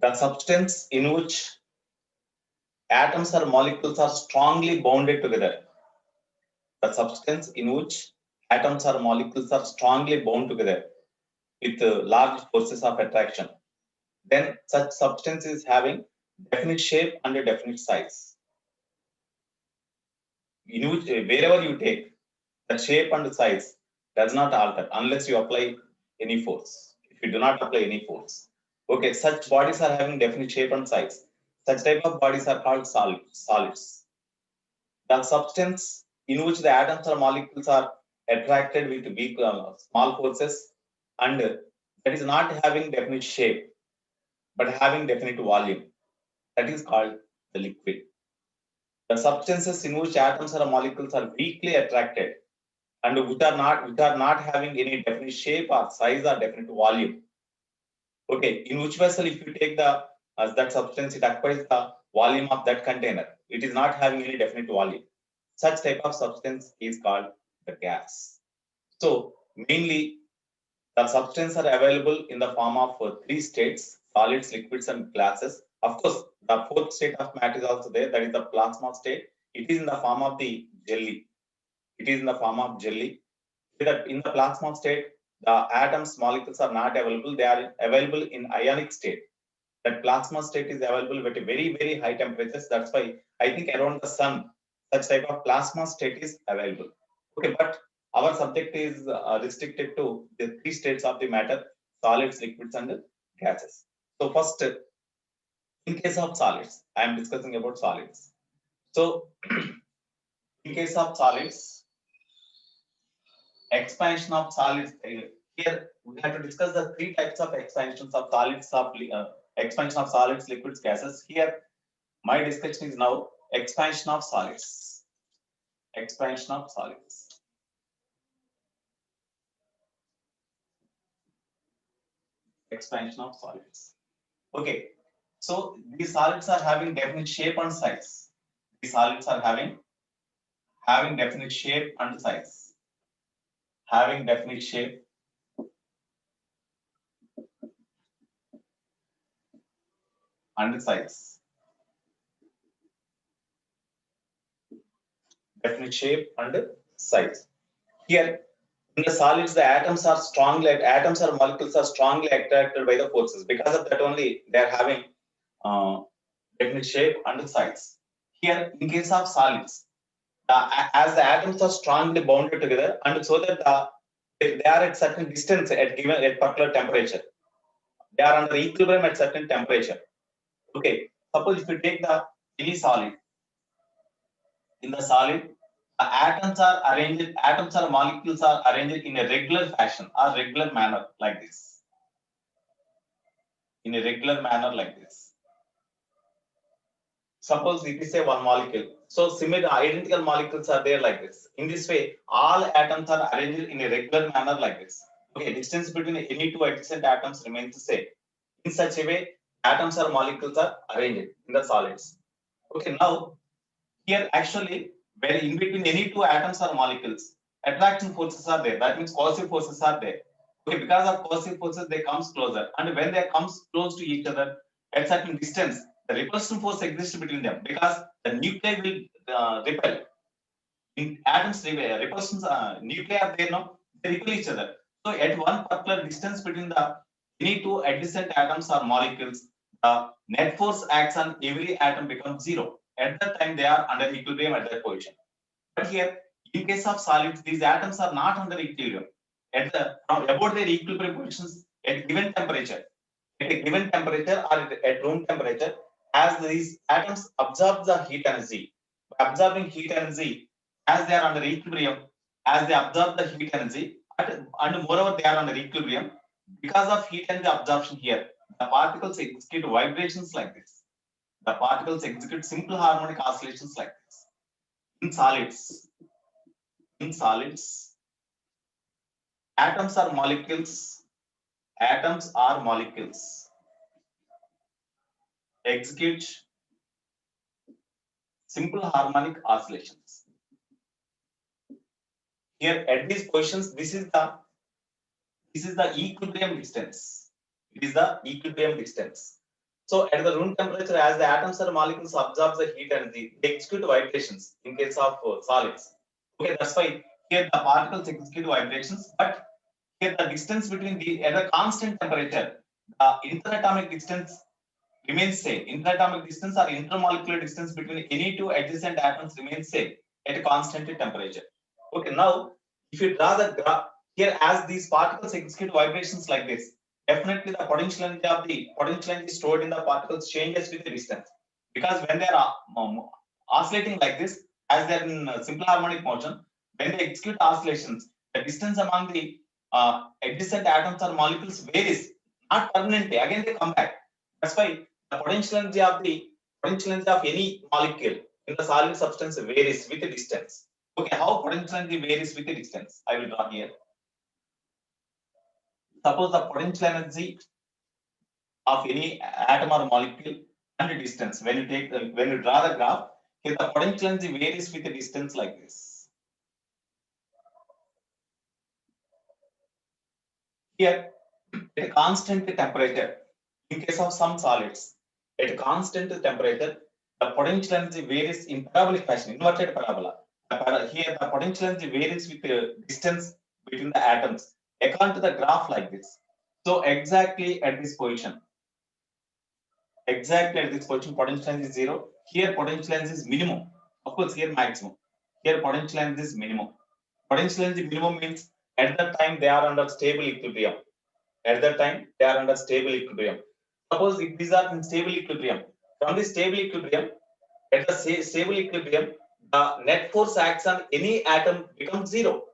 The substance in which atoms or molecules are strongly bonded together. The substance in which atoms or molecules are strongly bound together with large forces of attraction. Then such substance is having definite shape and a definite size. In which, wherever you take, the shape and size does not alter unless you apply any force. If you do not apply any force, okay, such bodies are having definite shape and size. Such type of bodies are called solids. The substance in which the atoms or molecules are attracted with weak small forces and that is not having definite shape but having definite volume, that is called the liquid. The substances in which atoms or molecules are weakly attracted and which are not having any definite shape or size or definite volume. Okay, in which vessel if you take the as that substance, it occupies the volume of that container. It is not having any definite volume. Such type of substance is called the gas. So mainly the substances are available in the form of three states: solids, liquids, and gases. Of course, the fourth state of matter is also there, that is the plasma state. It is in the form of the jelly. It is in the form of jelly. In the plasma state, the atoms, molecules are not available. They are available in ionic state. That plasma state is available at a very, very high temperatures. That's why I think around the sun, such type of plasma state is available. Okay, but our subject is restricted to the three states of the matter: solids, liquids, and gases. So first, in case of solids, I am discussing about solids. So in case of solids, expansion of solids. Here we have to discuss the three types of expansions of solids, expansion of solids, liquids, gases. Here my discussion is now expansion of solids. Expansion of solids. Expansion of solids. Okay. So these solids are having definite shape and size. These solids are having definite shape and size. Having definite shape and size. Definite shape and size. Here in the solids, the atoms or molecules are strongly attracted by the forces. Because of that only, they are having definite shape and size. Here, in case of solids, as the atoms are strongly bounded together, and so that they are at certain distance at particular temperature. They are under equilibrium at certain temperature. Okay, suppose if you take the any solid, in the solid, the atoms or molecules are arranged in a regular fashion or regular manner like this. In a regular manner like this. Suppose it is a one molecule. So similar identical molecules are there like this. In this way, all atoms are arranged in a regular manner like this. Okay, distance between any two adjacent atoms remains the same. In such a way, atoms or molecules are arranged in the solids. Okay, now here actually, where in between any two atoms or molecules, attraction forces are there. That means coercive forces are there. Okay, because of coercive forces, they comes closer, and when they comes close to each other at certain distance, the repulsion force exists between them because the nuclei will repel. In atoms, repulsions nuclei are there now, they repel each other. So at one particular distance between the any two adjacent atoms or molecules, the net force acts on every atom becomes zero. At that time, they are under equilibrium at that position. But here, in case of solids, these atoms are not under equilibrium. From about their equilibrium positions at given temperature, at a given temperature or at room temperature, as these atoms absorb the heat energy, by absorbing heat energy, as they are under equilibrium, as they absorb the heat energy, and moreover they are under equilibrium, because of heat energy absorption here, the particles execute vibrations like this. The particles execute simple harmonic oscillations like this. In solids, atoms are molecules, execute simple harmonic oscillations. Here at these positions, this is the equilibrium distance. It is the equilibrium distance. So at the room temperature, as the atoms or molecules absorb the heat energy, they execute vibrations in case of solids. Okay, that's why here the particles execute vibrations, but here the distance between the at a constant temperature, the interatomic distance remains same. Interatomic distance or intermolecular distance between any two adjacent atoms remains same at a constant temperature. Okay, now if you draw the graph here, as these particles execute vibrations like this, definitely the potential energy stored in the particles changes with the distance, because when they are oscillating like this, as they are in simple harmonic motion, when they execute oscillations, the distance among the adjacent atoms or molecules varies, not permanently. Again, they come back. That's why the potential energy of any molecule in the solid substance varies with the distance. Okay, how potential energy varies with the distance? I will draw here. Suppose the potential energy of any atom or molecule and the distance. When you draw the graph, here the potential energy varies with the distance like this. Here, at a constant temperature, in case of some solids, at a constant temperature, the potential energy varies in parabolic fashion, inverted parabola. Here, the potential energy varies with the distance between the atoms, according to the graph like this. So exactly at this position, potential energy is zero. Here, potential energy is minimum. Of course, here maximum. Here, potential energy is minimum. Potential energy minimum means at that time they are under stable equilibrium. At that time, they are under stable equilibrium. Suppose if these are in stable equilibrium, from the stable equilibrium, at the stable equilibrium, the net force acts on any atom becomes zero.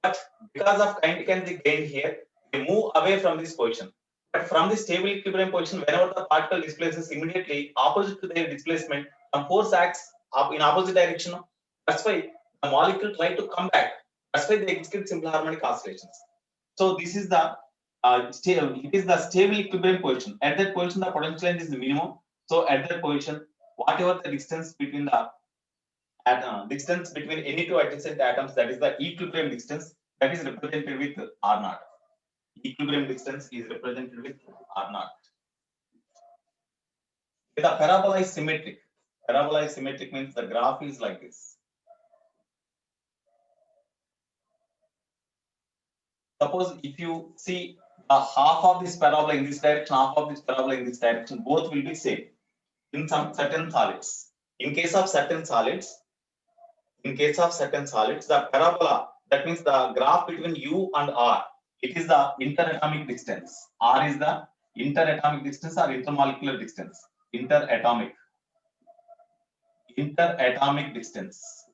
But because of kinetic energy gained here, they move away from this position. But from the stable equilibrium position, whenever the particle displaces, immediately opposite to their displacement, the force acts up in opposite direction. That's why the molecule try to come back. That's why they execute simple harmonic oscillations. So this is the it is the stable equilibrium position. At that position, the potential energy is the minimum. So at that position, whatever the distance between the distance between any two adjacent atoms, that is the equilibrium distance, that is represented with R naught. Equilibrium distance is represented with R naught. The parabola is symmetric. Parabola is symmetric means the graph is like this. Suppose if you see half of this parabola in this direction, half of this parabola in this direction, both will be same in some certain solids. In case of certain solids, the parabola, that means the graph between U and R, it is the interatomic distance. R is the interatomic distance or intermolecular distance. Interatomic distance.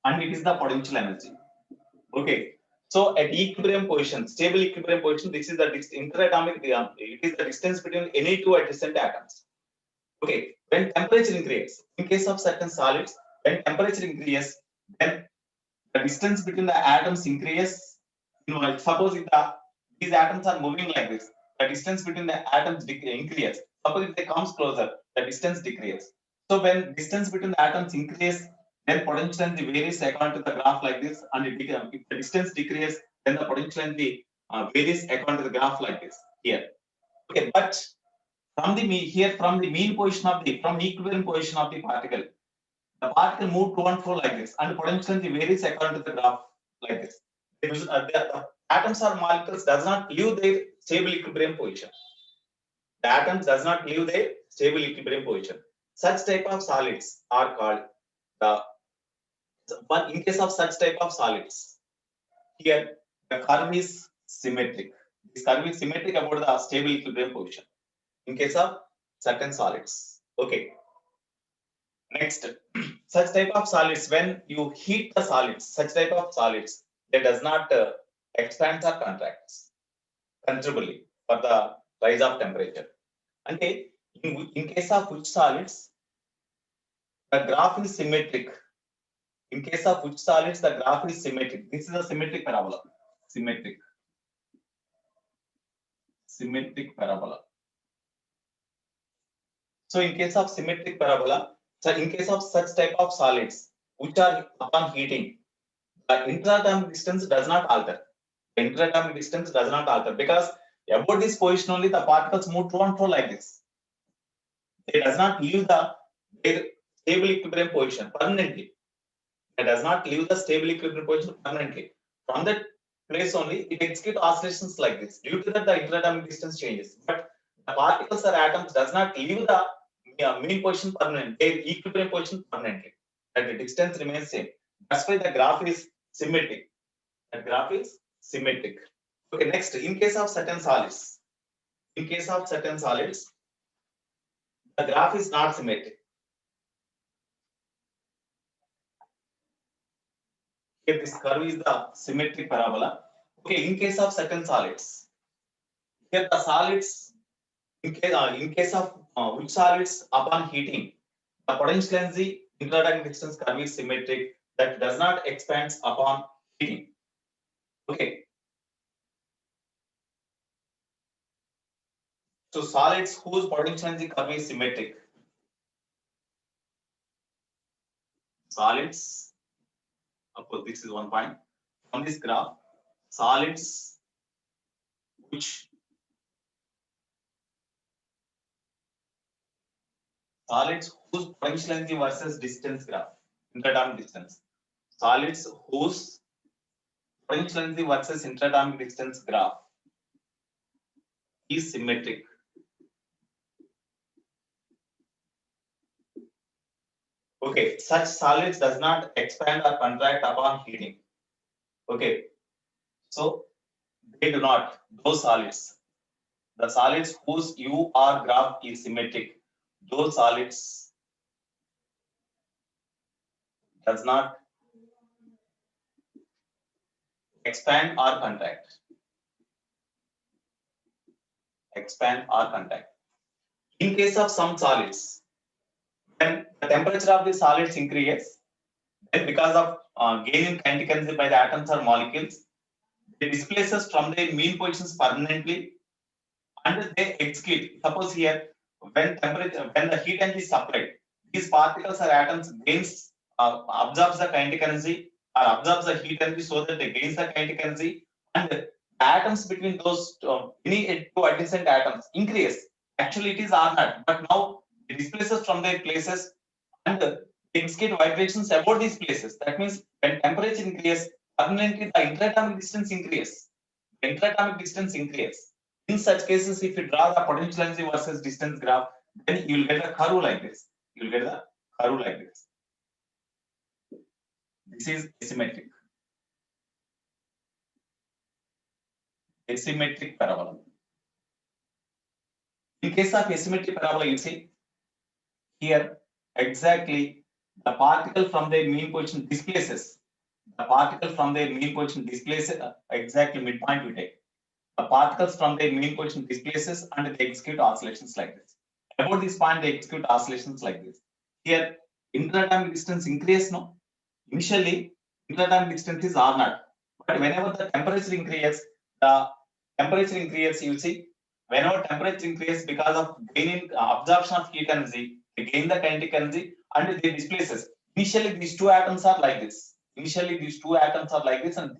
And it is the potential energy. Okay. So at equilibrium position, stable equilibrium position, this is the interatomic, it is the distance between any two adjacent atoms. Okay, when temperature increases, in case of certain solids, when temperature increases, then the distance between the atoms increases. Suppose if these atoms are moving like this, the distance between the atoms increases. Suppose if they comes closer, the distance decreases. So when distance between the atoms increases, then potential energy varies according to the graph like this, and if the distance decreases, then the potential energy varies according to the graph like this here. Okay, but from the mean position of from equilibrium position of the particle move to and fro like this, and potential energy varies according to the graph like this. The atoms or molecules does not leave their stable equilibrium position. The atoms does not leave their stable equilibrium position. Such type of solids are called the one. In case of such type of solids, here the curve is symmetric. This curve is symmetric about the stable equilibrium position. In case of certain solids, okay. Next, such type of solids, when you heat the solids, such type of solids, they does not expand or contract considerably for the rise of temperature. And in case of which solids, the graph is symmetric. In case of which solids, the graph is symmetric. This is a symmetric parabola. Symmetric parabola. So in case of symmetric parabola, so in case of such type of solids, which are upon heating, the interatomic distance does not alter. The interatomic distance does not alter, because About this position only, the particles move to and fro like this. It does not leave their stable equilibrium position permanently. It does not leave the stable equilibrium position permanently. From that place only, it executes oscillations like this. Due to that, the interatomic distance changes. But the particles or atoms does not leave the mean position permanently, their equilibrium position permanently. And the distance remains same. That's why the graph is symmetric. The graph is symmetric. Okay, next, in case of certain solids, the graph is not symmetric. Here, this curve is the symmetric parabola. Okay, in case of certain solids, here the solids, in case of which solids upon heating, the potential energy interdynamic distance curve is symmetric, that does not expand upon heating. Okay. So solids whose potential energy curve is symmetric. Solids, of course, this is one point. From this graph, solids whose potential energy versus distance graph, interatomic distance. Solids whose potential energy versus interatomic distance graph is symmetric. Okay, such solids does not expand or contract upon heating. Okay, so they do not, those solids, the solids whose UR graph is symmetric, those solids does not expand or contract. Expand or contract. In case of some solids, when the temperature of the solids increases, then because of gain in kinetic energy by the atoms or molecules, they displaces from their mean positions permanently and they execute. Suppose here, when the heat energy is supplied, these particles or atoms absorbs the kinetic energy or absorbs the heat energy so that they gains the kinetic energy, and the atoms between those any two adjacent atoms increase. Actually, it is R naught, but now it displaces from their places and they execute vibrations about these places. That means when temperature increases, permanently the interatomic distance increases. The interatomic distance increases. In such cases, if you draw the potential energy versus distance graph, then you will get a curve like this. You will get a curve like this. This is asymmetric. Asymmetric parabola. In case of asymmetric parabola, you see here exactly the particle from their mean position displaces. The particle from their mean position displaces exactly midpoint we take. The particles from their mean position displaces and they execute oscillations like this. About this point, they execute oscillations like this. Here, interatomic distance increase, no? Initially, interatomic distance is R naught. But whenever the temperature increases, you see, whenever temperature increases because of gaining absorption of heat energy, they gain the kinetic energy and they displaces. Initially, these two atoms are like this. And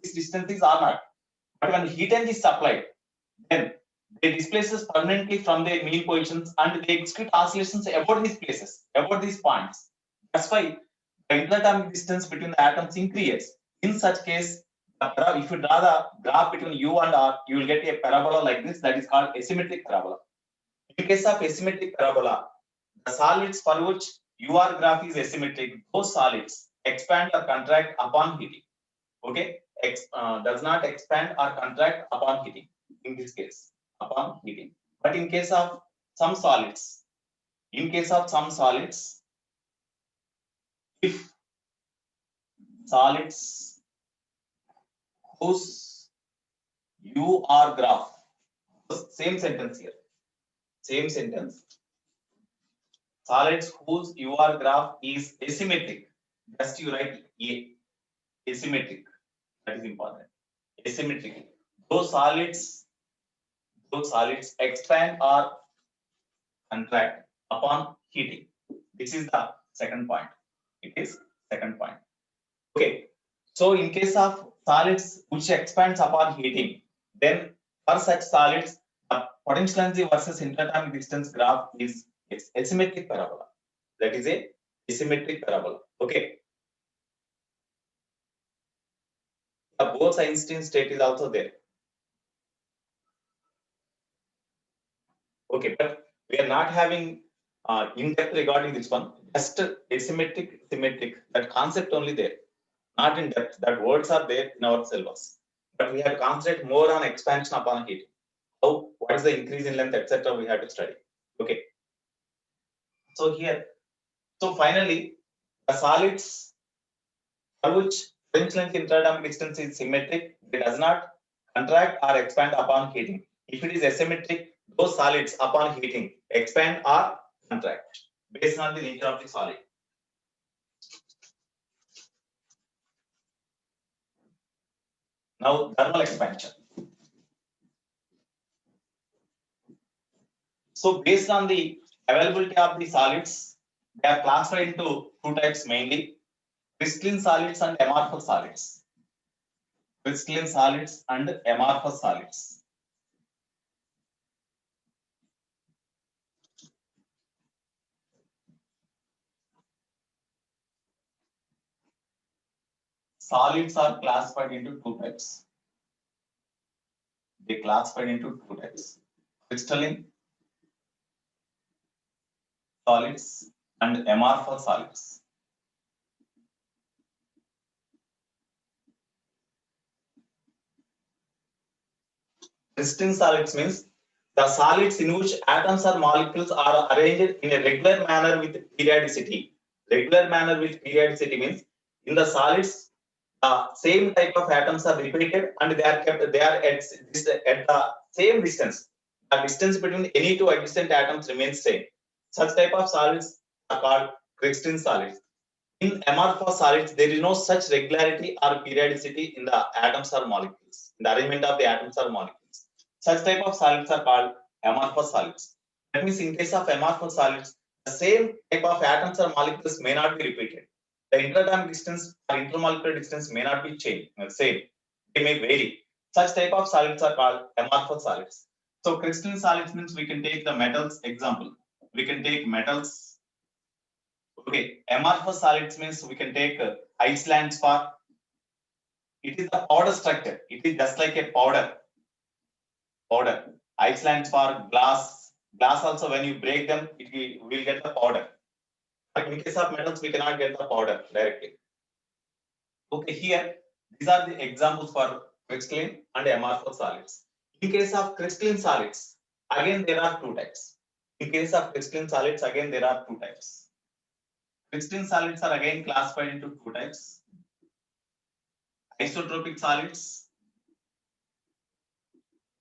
this distance is R naught. But when heat energy is supplied, then they displaces permanently from their mean positions and they execute oscillations about these places, about these points. That's why the interatomic distance between the atoms increases. In such case, if you draw the graph between U and R, you will get a parabola like this that is called asymmetric parabola. In case of asymmetric parabola, the solids for which UR graph is asymmetric, those solids expand or contract upon heating. Okay, does not expand or contract upon heating. In this case, upon heating. But in case of some solids, if solids whose UR graph, same sentence here, same sentence, solids whose UR graph is asymmetric, just you write A, asymmetric, that is important, asymmetric. Those solids expand or contract upon heating. This is the second point. It is second point. Okay. So in case of solids which expands upon heating, then for such solids, Potential energy versus interatomic distance graph is asymmetric parabola. That is a asymmetric parabola. Okay. The Bose-Einstein state is also there. Okay, but we are not having in depth regarding this one. Just asymmetric, symmetric. That concept only there, not in depth. That words are there in our syllabus, but we have to concentrate more on expansion upon heat. How, what is the increase in length, etc. We have to study. Okay. So here, so finally, the solids for which potential and interatomic distance is symmetric, it does not contract or expand upon heating. If it is asymmetric, those solids upon heating expand or contract based on the nature of the solid. Now, thermal expansion. So, based on the availability of the solids, they are classified into two types mainly: crystalline solids and amorphous solids. Crystalline solids and amorphous solids. Solids are classified into two types. They classified into two types: crystalline solids and amorphous solids. Crystalline solids means the solids in which atoms or molecules are arranged in a regular manner with periodicity. Regular manner with periodicity means in the solids, same type of atoms are repeated and they are kept. They are at the same distance. The distance between any two adjacent atoms remains same. Such type of solids are called crystalline solids. In amorphous solids, there is no such regularity or periodicity in the atoms or molecules, in the arrangement of the atoms or molecules. Such type of solids are called amorphous solids. That means in case of amorphous solids, the same type of atoms or molecules may not be repeated. The interatomic distance or intermolecular distance may not be changed, same. They may vary. Such type of solids are called amorphous solids. So crystalline solids means we can take the metals example. We can take metals. Okay, amorphous solids means we can take Iceland spar. It is a powder structure. It is just like a powder. Iceland spar, glass. Glass also, when you break them, it will get the powder. But in case of metals, we cannot get the powder directly. Okay, here, these are the examples for crystalline and amorphous solids. In case of crystalline solids, again, there are two types. In case of crystalline solids, again, there are two types. Crystalline solids are again classified into two types: isotropic solids,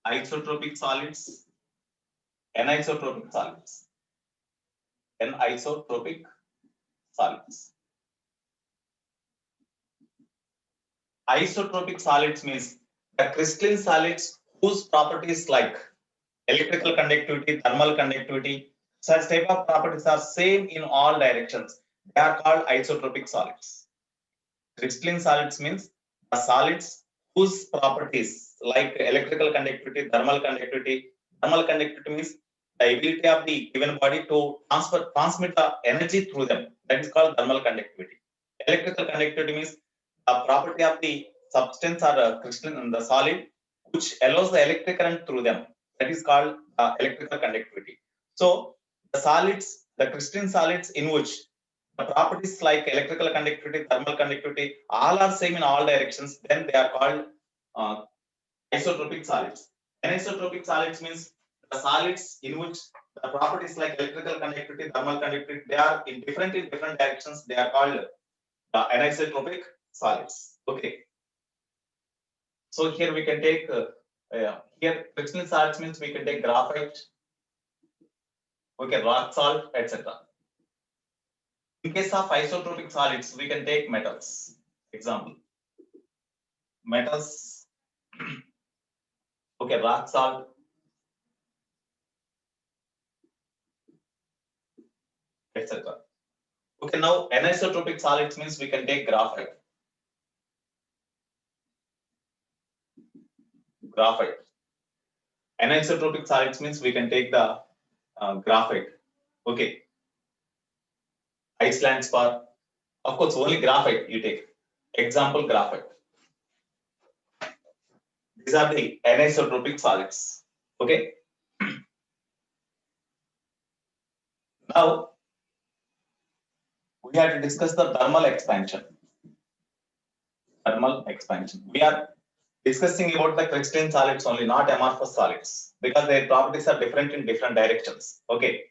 anisotropic solids. Anisotropic solids. Isotropic solids means the crystalline solids whose properties like electrical conductivity, thermal conductivity, such type of properties are same in all directions. They are called isotropic solids. Crystalline solids means the solids whose properties like electrical conductivity, thermal conductivity. Thermal conductivity means the ability of the given body to transmit the energy through them. That is called thermal conductivity. Electrical conductivity means the property of the substance or crystalline in the solid which allows the electric current through them. That is called electrical conductivity. So the solids, the crystalline solids in which the properties like electrical conductivity, thermal conductivity, all are same in all directions, then they are called isotropic solids. Anisotropic solids means the solids in which the properties like electrical conductivity, thermal conductivity, they are in different directions. They are called anisotropic solids. Okay. So here we can take here crystalline solids means we can take graphite, okay, rock salt, etc. In case of isotropic solids, we can take metals. Example, metals, okay, rock salt, etc. Okay, now anisotropic solids means we can take graphite. Anisotropic solids means we can take the graphite. Okay. Iceland spar. Of course, only graphite you take. Example, graphite. These are the anisotropic solids. Okay. Now, we have to discuss the thermal expansion. Thermal expansion. We are discussing about the crystalline solids only, not amorphous solids, because their properties are different in different directions. Okay.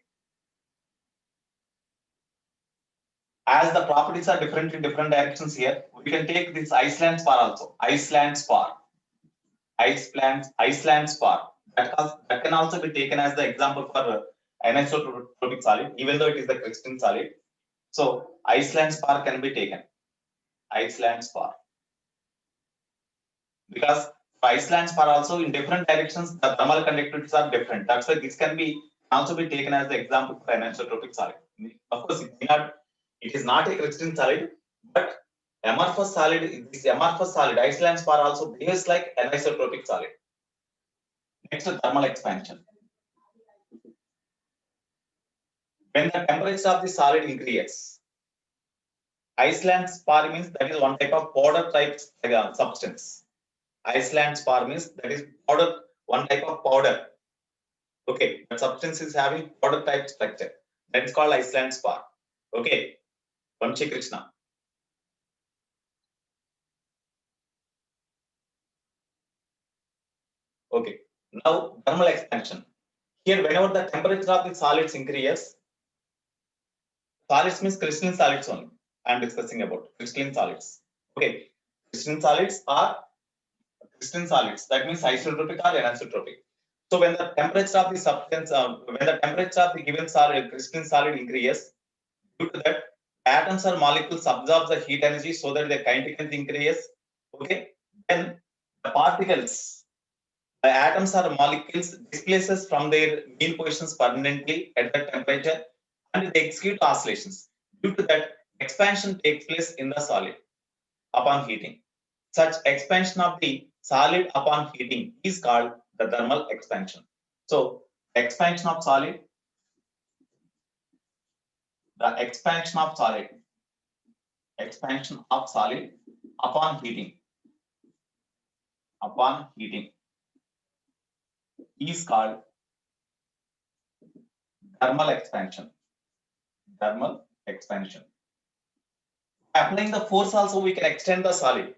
As the properties are different in different directions here, we can take this Iceland spar also. Iceland spar. Iceland spar. That can also be taken as the example for anisotropic solid, even though it is the crystalline solid. So Iceland spar can be taken. Iceland spar. Because Iceland spar also in different directions, the thermal conductivities are different. That's why this can be also be taken as the example for anisotropic solid. Of course, it is not a crystalline solid, but amorphous solid, this amorphous solid, Iceland spar also behaves like anisotropic solid. Next, thermal expansion. When the temperature of the solid increases, Iceland spar means that is one type of powder type substance. Iceland spar means that is powder, one type of powder. Okay, but substance is having powder type structure. That is called Iceland spar. Okay, Vamshi Krishna. Okay, now thermal expansion. Here, whenever the temperature of the solids increases, solids means crystalline solids only. I am discussing about crystalline solids. Okay, crystalline solids are crystalline solids. That means isotropic or anisotropic. So when the temperature of the substance, when the temperature of the given solid, crystalline solid increases, due to that, atoms or molecules absorb the heat energy so that their kinetic energy increases. Okay, then the particles, the atoms or molecules displaces from their mean positions permanently at that temperature, and they execute oscillations. Due to that, expansion takes place in the solid upon heating. Such expansion of the solid upon heating is called the thermal expansion. So, expansion of solid, expansion of solid upon heating is called thermal expansion. Applying the force also, we can extend the solid,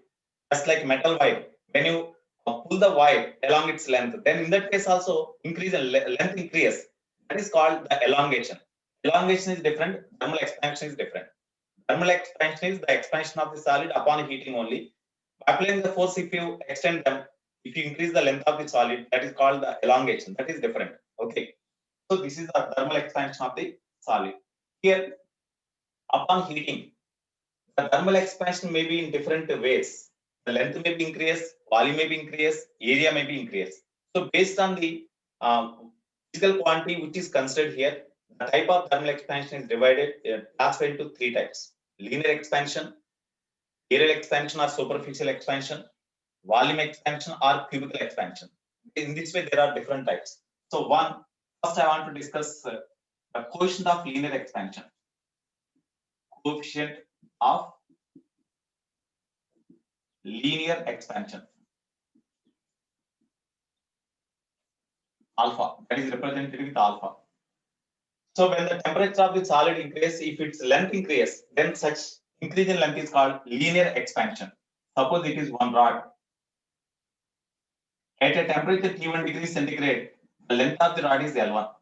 just like metal wire. When you pull the wire along its length, then in that case also increase in length increase. That is called the elongation. Elongation is different. Thermal expansion is different. Thermal expansion is the expansion of the solid upon heating only. By applying the force, if you extend them, if you increase the length of the solid, that is called the elongation. That is different. Okay. So this is the thermal expansion of the solid. Here, upon heating, the thermal expansion may be in different ways. The length may be increased, volume may be increased, area may be increased. So based on the physical quantity which is considered here, the type of thermal expansion is divided, classified into three types: linear expansion, aerial expansion or superficial expansion, volume expansion or cubical expansion. In this way, there are different types. So first I want to discuss the coefficient of linear expansion. Coefficient of linear expansion. Alpha, that is represented with alpha. So when the temperature of the solid increases, if its length increases, then such increase in length is called linear expansion. Suppose it is one rod. At a temperature T1 degrees centigrade, the length of the rod is L1.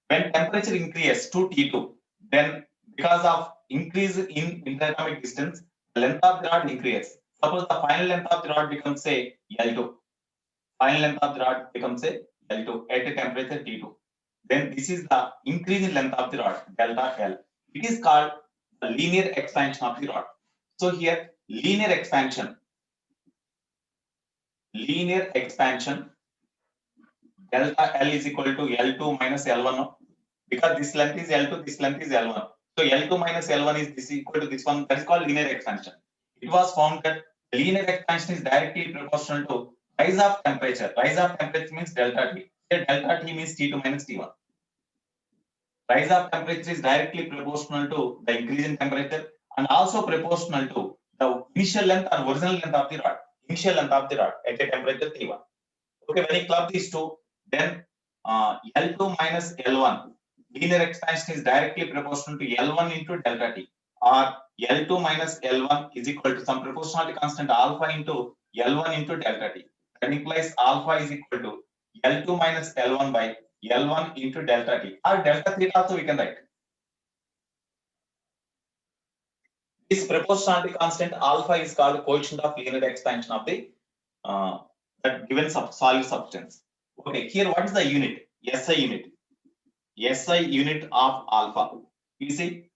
When temperature increases to T2, then because of increase in interatomic distance, the length of the rod increases. Suppose the final length of the rod becomes, say, L2. Final length of the rod becomes, say, L2 at a temperature T2. Then this is the increase in length of the rod, delta L. It is called the linear expansion of the rod. So here, linear expansion, delta L is equal to L2 minus L1. Because this length is L2, this length is L1. So L2 minus L1 is this equal to this one. That is called linear expansion. It was found that linear expansion is directly proportional to Rise of temperature. Rise of temperature means delta T. Here delta T means T2 minus T1. Rise of temperature is directly proportional to the increase in temperature and also proportional to the initial length or original length of the rod. Initial length of the rod at a temperature T1. Okay, when you club these two, then L2 minus L1 linear expansion is directly proportional to L1 into delta T, or L2 minus L1 is equal to some proportionality constant alpha into L1 into delta T. That implies alpha is equal to L2 minus L1 by L1 into delta T, or delta theta also we can write. This proportionality constant alpha is called coefficient of linear expansion of the that given solid substance. Okay, here what is the unit? SI unit. SI unit of alpha. You see,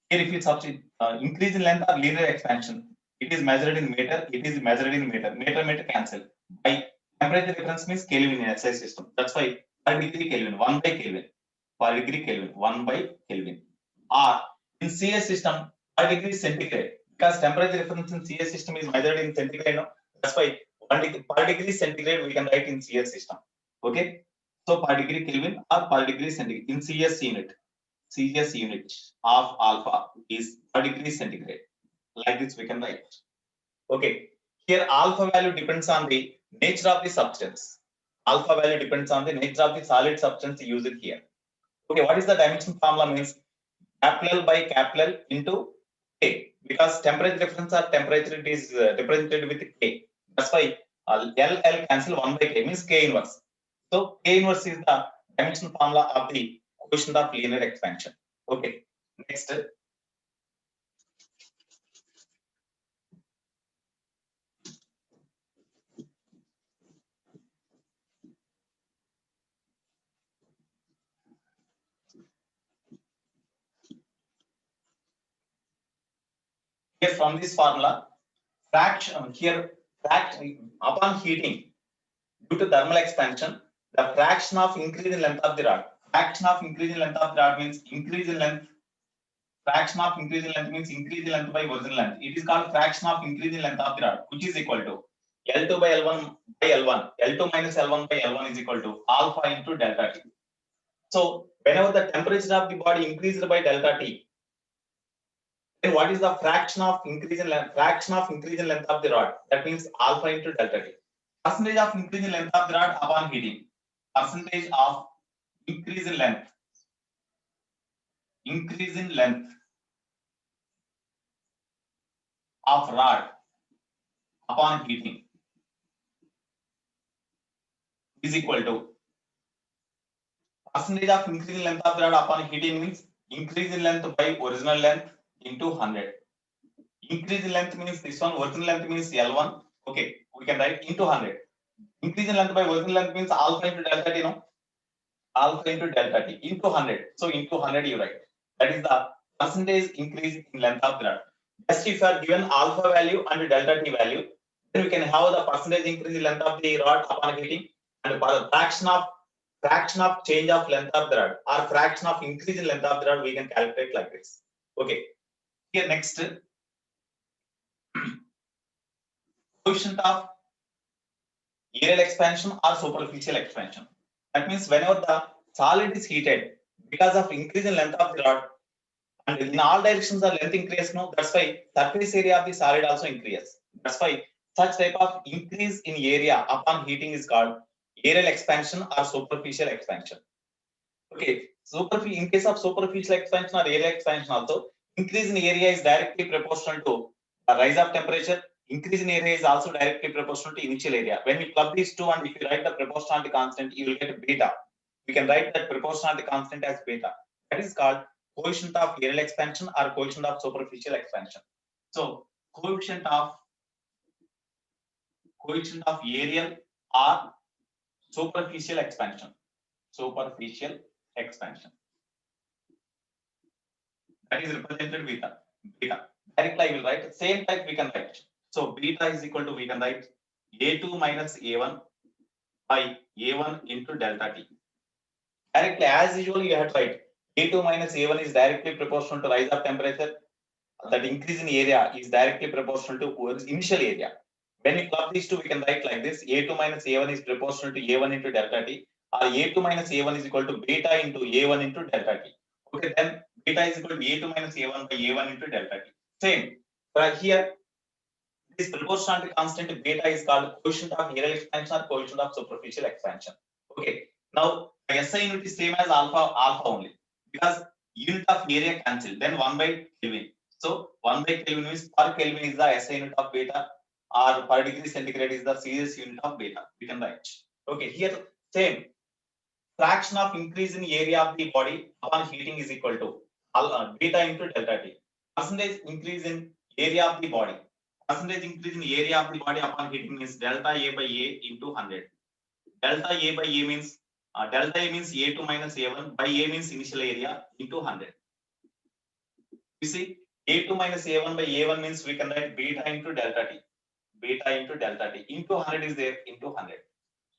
here if you substitute increase in length or linear expansion, it is measured in meter. It is measured in meter. Meter cancel. By temperature difference means Kelvin in SI system. That's why per degree Kelvin 1 by Kelvin. Per degree Kelvin 1 by Kelvin. Or in CS system per degree centigrade, because temperature difference in CS system is measured in centigrade. No? That's why 1 degree, per degree centigrade we can write in CS system. Okay, so per degree Kelvin or per degree centigrade in CS unit. CS unit of alpha is per degree centigrade. Like this we can write. Okay, here alpha value depends on the nature of the substance. Alpha value depends on the nature of the solid substance used here. Okay, what is the dimension formula means? Capital by capital into K, because temperature difference or temperature it is represented with K. That's why L cancel 1 by K means K inverse. So K inverse is the dimension formula of the coefficient of linear expansion. Okay, next. Here from this formula, fraction here upon heating due to thermal expansion, the fraction of increase in length of the rod. Fraction of increase in length of the rod means increase in length. Fraction of increase in length means increase in length by original length. It is called fraction of increase in length of the rod, which is equal to L2 by L1 by L1. L2 minus L1 by L1 is equal to alpha into delta T. So whenever the temperature of the body increased by delta T, then what is the fraction of increase in length? Fraction of increase in length of the rod. That means alpha into delta T. Percentage of increase in length of the rod upon heating. Percentage of increase in length. Increase in length of rod upon heating is equal to percentage of increase in length of the rod upon heating means increase in length by original length into 100. Increase in length means this one, original length means L1. Okay, we can write into 100. Increase in length by original length means alpha into delta T, no? Alpha into delta T into 100. So into 100 you write. That is the percentage increase in length of the rod. Just if you are given alpha value and delta T value, then we can have the percentage increase in length of the rod upon heating, and fraction of change of length of the rod or fraction of increase in length of the rod we can calculate like this. Okay. Here next, coefficient of aerial expansion or superficial expansion. That means whenever the solid is heated because of increase in length of the rod, and in all directions the length increases, no, that's why surface area of the solid also increases. That's why such type of increase in area upon heating is called aerial expansion or superficial expansion. Okay, in case of superficial expansion or aerial expansion also, increase in area is directly proportional to the rise of temperature. Increase in area is also directly proportional to initial area. When we club these two and if you write the proportionality constant, you will get beta. We can write that proportionality constant as beta. That is called coefficient of aerial expansion or coefficient of superficial expansion. So coefficient of aerial or superficial expansion. Superficial expansion. That is represented with beta. Directly I will write same type we can write. So beta is equal to we can write A2 minus A1 by A1 into delta T. Directly as usual you have to write A2 minus A1 is directly proportional to rise of temperature. That increase in area is directly proportional to initial area. When we club these two, we can write like this: A2 minus A1 is proportional to A1 into delta T, or A2 minus A1 is equal to beta into A1 into delta T. Okay, then beta is equal to A2 minus A1 by A1 into delta T. Same. But here, this proportionality constant beta is called coefficient of aerial expansion or coefficient of superficial expansion. Okay. Now, SI unit is same as alpha only, because unit of area cancel. Then 1 by Kelvin. So 1 by Kelvin means per Kelvin is the SI unit of beta, or per degree centigrade is the CS unit of beta. We can write. Okay. Here same. Fraction of increase in area of the body upon heating is equal to beta into delta T. Percentage increase in area of the body. Percentage increase in area of the body upon heating is delta A by A into 100. Delta A by A means delta A means A2 minus A1 by A means initial area into 100. You see, A2 minus A1 by A1 means we can write beta into delta T. Beta into delta T into 100 is there into 100.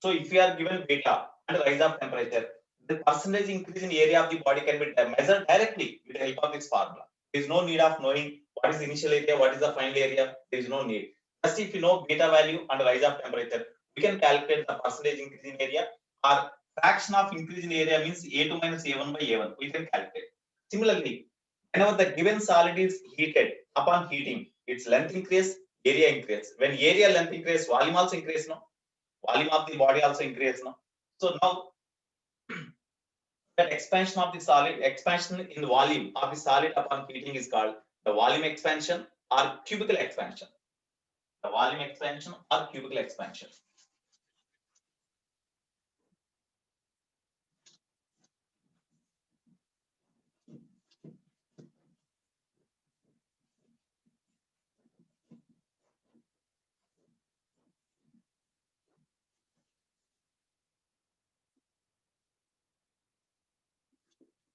So if we are given beta and rise of temperature, the percentage increase in area of the body can be measured directly with the help of this formula. There is no need of knowing what is the initial area, what is the final area. There is no need. Just if you know beta value and rise of temperature, we can calculate the percentage increase in area, or fraction of increase in area means A2 minus A1 by A1. We can calculate. Similarly, whenever the given solid is heated, upon heating, its length increase, area increase. When area length increase, volume also increase, no? Volume of the body also increase, no? So now that expansion of the solid, expansion in the volume of the solid upon heating is called the volume expansion or cubical expansion. The volume expansion or cubical expansion.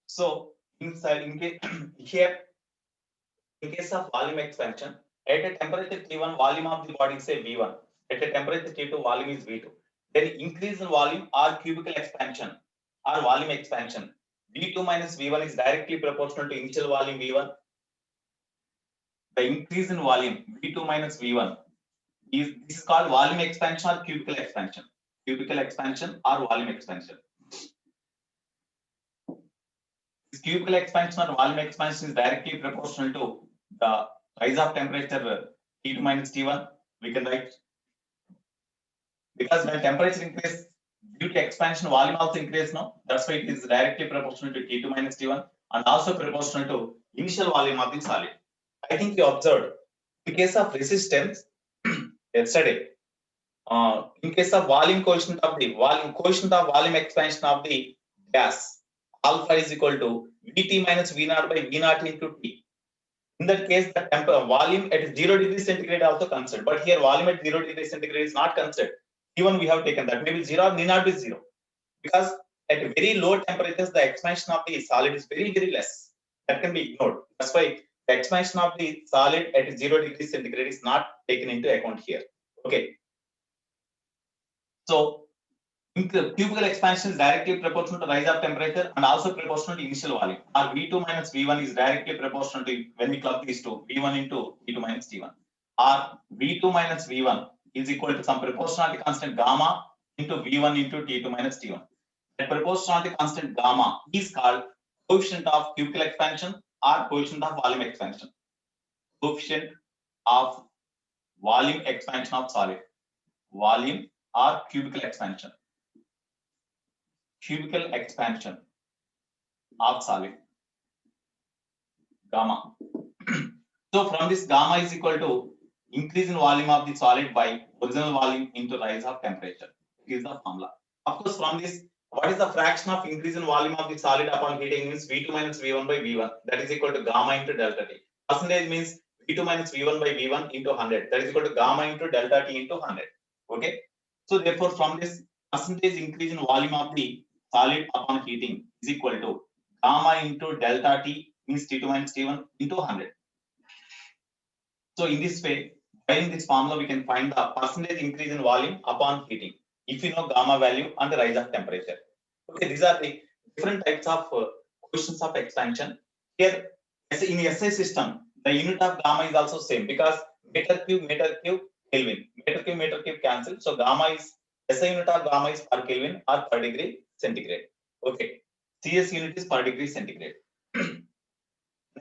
So inside in case here, in case of volume expansion, at a temperature T1, volume of the body is say V1. At a temperature T2, volume is V2. Then increase in volume or cubical expansion or volume expansion. V2 minus V1 is directly proportional to initial volume V1. The increase in volume V2 minus V1 is, this is called volume expansion or cubical expansion. Cubical expansion or volume expansion. This cubical expansion or volume expansion is directly proportional to the rise of temperature T2 minus T1. We can write, because when temperature increase due to expansion, volume also increase, no? That's why it is directly proportional to T2 minus T1 and also proportional to initial volume of the solid. I think you observed in case of resistance yesterday, in case of volume coefficient of volume expansion of the gas, alpha is equal to Vt minus V0 by V0 into T. In that case, the volume at 0 degree centigrade also considered, but here volume at 0 degree centigrade is not considered. Even we have taken that maybe 0 need not be 0, because at very low temperatures the expansion of the solid is very less. That can be ignored. That's why the expansion of the solid at 0 degree centigrade is not taken into account here. Okay. So cubical expansion is directly proportional to rise of temperature and also proportional to initial volume. Or V2 minus V1 is directly proportional to, when we club these two, V1 into V2 minus T1. Or V2 minus V1 is equal to some proportionality constant gamma into V1 into T2 minus T1. That proportionality constant gamma is called coefficient of cubical expansion or coefficient of volume expansion. Coefficient of volume expansion of solid. Volume or cubical expansion. Cubical expansion of solid, gamma. So from this, gamma is equal to increase in volume of the solid by original volume into rise of temperature. Is the formula. Of course, from this, what is the fraction of increase in volume of the solid upon heating means V2 minus V1 by V1. That is equal to gamma into delta T. Percentage means V2 minus V1 by V1 into 100. That is equal to gamma into delta T into 100. Okay. So therefore, from this, percentage increase in volume of the solid upon heating is equal to gamma into delta T means T2 minus T1 into 100. So in this way, by in this formula, we can find the percentage increase in volume upon heating, if you know gamma value and the rise of temperature. Okay, these are the different types of coefficients of expansion. Here, in SI system, the unit of gamma is also same, because meter cube Kelvin. Meter cube cancel. So gamma is SI unit of gamma is per Kelvin or per degree centigrade. Okay. CS unit is per degree centigrade.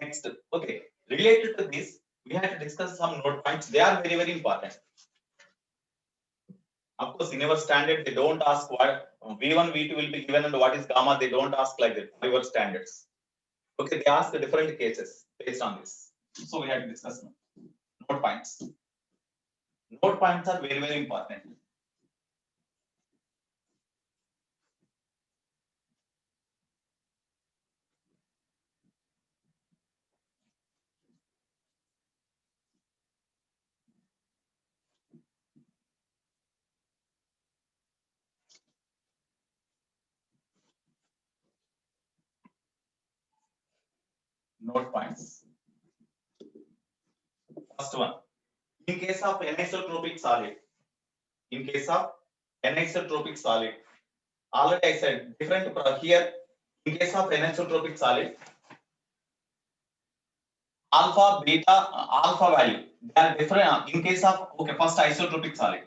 Next, okay. Related to this, we have to discuss some node points. They are very, very important. Of course, in our standard, they don't ask what V1, V2 will be given and what is gamma. They don't ask like that for your standards. Okay, they ask the different cases based on this. So we have to discuss node points. Node points are very, very important. Node points. First one, in case of anisotropic solid, already I said different here. In case of anisotropic solid, alpha, beta, alpha value, they are different. In case of, okay, first isotropic solid.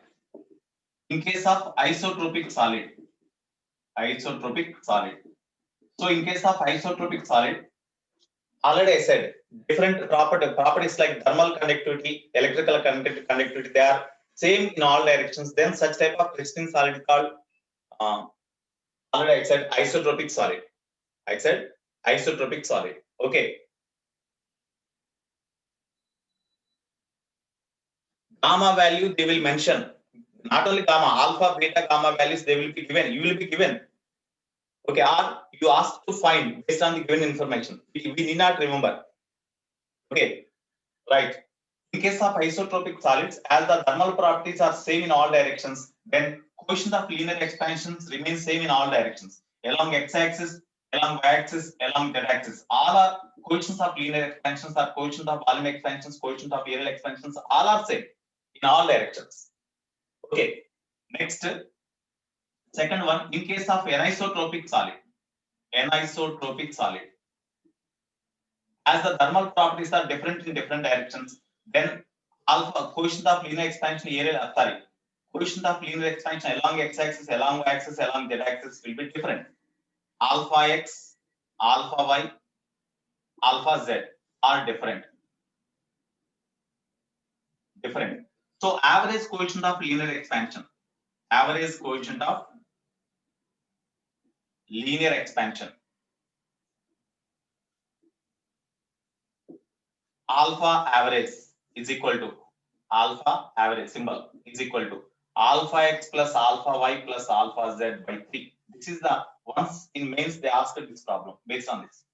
In case of isotropic solid. So in case of isotropic solid, already I said different properties like thermal conductivity, electrical conductivity, they are same in all directions. Then such type of crystalline solid is called already I said isotropic solid. Okay. Gamma value they will mention. Not only gamma, alpha, beta, gamma values they will be given. You will be given. Okay, or you ask to find based on the given information. We need not remember. Okay, right. In case of isotropic solids, as the thermal properties are same in all directions, then coefficient of linear expansions remains same in all directions. Along x-axis, along y-axis, along z-axis. All are coefficients of linear expansions or coefficient of volume expansions, coefficient of areal expansions, all are same in all directions. Okay, next, second one, in case of anisotropic solid, as the thermal properties are different in different directions, then alpha coefficient of linear expansion coefficient of linear expansion along x-axis, along y-axis, along z-axis will be different. Alpha x, alpha y, alpha z are different. So average coefficient of linear expansion, alpha average is equal to alpha average symbol is equal to alpha x plus alpha y plus alpha z by 3. This is the once in mains they asked this problem based on this.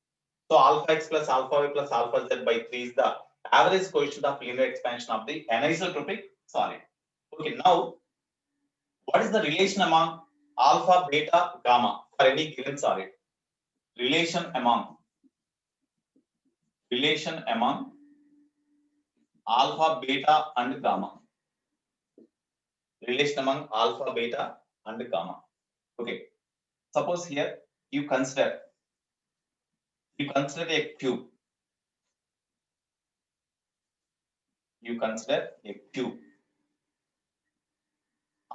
So alpha x plus alpha y plus alpha z by 3 is the average coefficient of linear expansion of the anisotropic solid. Okay, now what is the relation among alpha, beta, gamma for any given solid? Relation among alpha, beta, and gamma. Relation among alpha, beta, and gamma. Okay. Suppose here you consider a cube.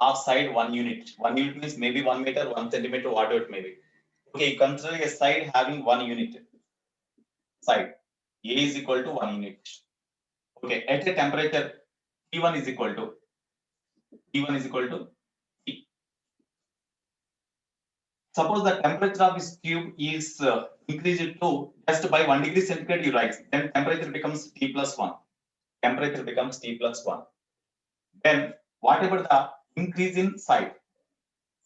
Of side 1 unit. 1 unit means maybe 1 meter, 1 centimeter, whatever it may be. Okay, consider a side having 1 unit. Side A is equal to 1 unit. Okay, at a temperature T1 is equal to T. Suppose the temperature of this cube is increased to just by 1 degree centigrade, you rise, then temperature becomes T plus 1. Then whatever the increase in side,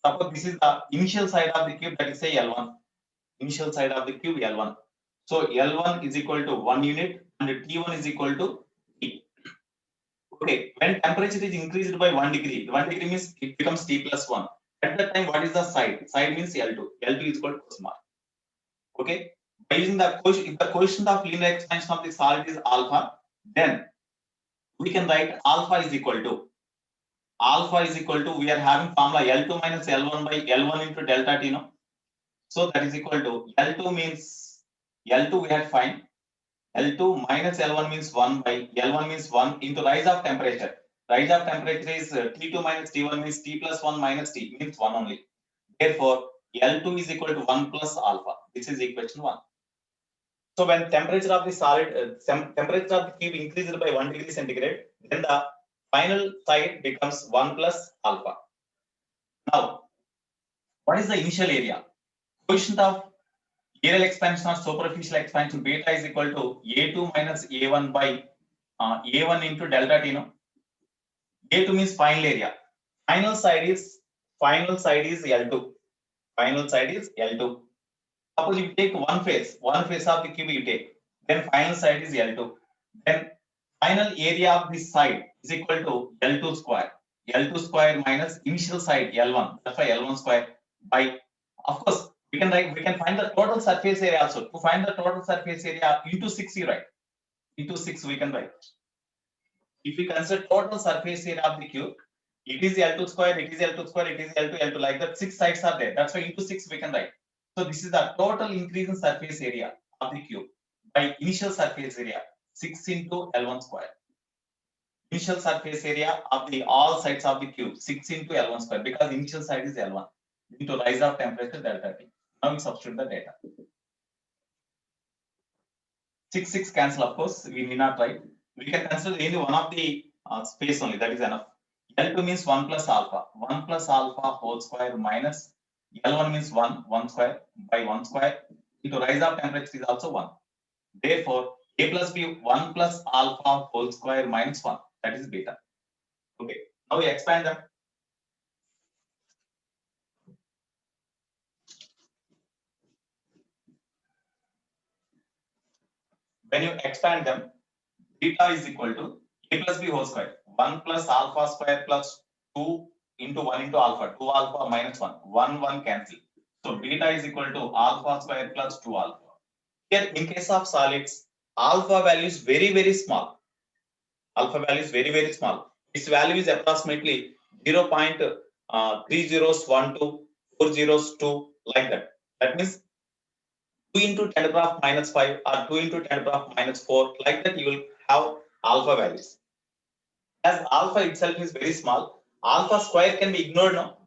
suppose this is the initial side of the cube, that is say L1. So L1 is equal to 1 unit and T1 is equal to T. Okay, when temperature is increased by 1 degree means it becomes T plus 1. At that time, what is the side? Side means L2. L2 is equal to cosmar. Okay, by using the coefficient of linear expansion of the solid is alpha, then we can write alpha is equal to, we are having formula L2 minus L1 by L1 into delta T, no? So that is equal to L2 means L2 we have find L2 minus L1 means 1 by L1 means 1 into rise of temperature. Rise of temperature is T2 minus T1 means T plus 1 minus T means 1 only. Therefore, L2 is equal to 1 plus alpha. This is equation 1. So when temperature of the solid, temperature of the cube increases by 1 degree centigrade, then the final side becomes 1 plus alpha. Now, what is the initial area? Coefficient of aerial expansion or superficial expansion beta is equal to A2 minus A1 by A1 into delta T. No? A2 means final area. Final side is L2. Final side is L2. Suppose you take one face of the cube you take, then final side is L2. Then final area of this side is equal to L2 square. L2 square minus initial side L1. That's why L1 square by, of course, we can find the total surface area also. To find the total surface area into 6 you write. Into 6 we can write. If we consider total surface area of the cube, it is L2 square, it is L2 square, it is L2, L2 like that. 6 sides are there. That's why into 6 we can write. So this is the total increase in surface area of the cube by initial surface area 6 into L1 square. Initial surface area of the all sides of the cube 6 into L1 square because initial side is L1 into rise of temperature delta T. Now we substitute the data. 6 cancel, of course, we need not write. We can consider only one of the space only, that is enough. L2 means 1 plus alpha. 1 plus alpha whole square minus L1 means 1 square by 1 square into rise of temperature is also 1. Therefore, A plus B 1 plus alpha whole square minus 1. That is beta. Okay. Now we expand them. When you expand them, beta is equal to A plus B whole square. 1 plus alpha square plus 2 into 1 into alpha. 2 alpha minus 1. 1 cancel. So beta is equal to alpha square plus 2 alpha. Here in case of solids, alpha value is very small. Alpha value is very small. Its value is approximately 0.30124002 like that. That means 2 into 10 to the power minus 5 or 2 into 10 to the power minus 4 like that you will have alpha values. As alpha itself is very small, alpha square can be ignored now.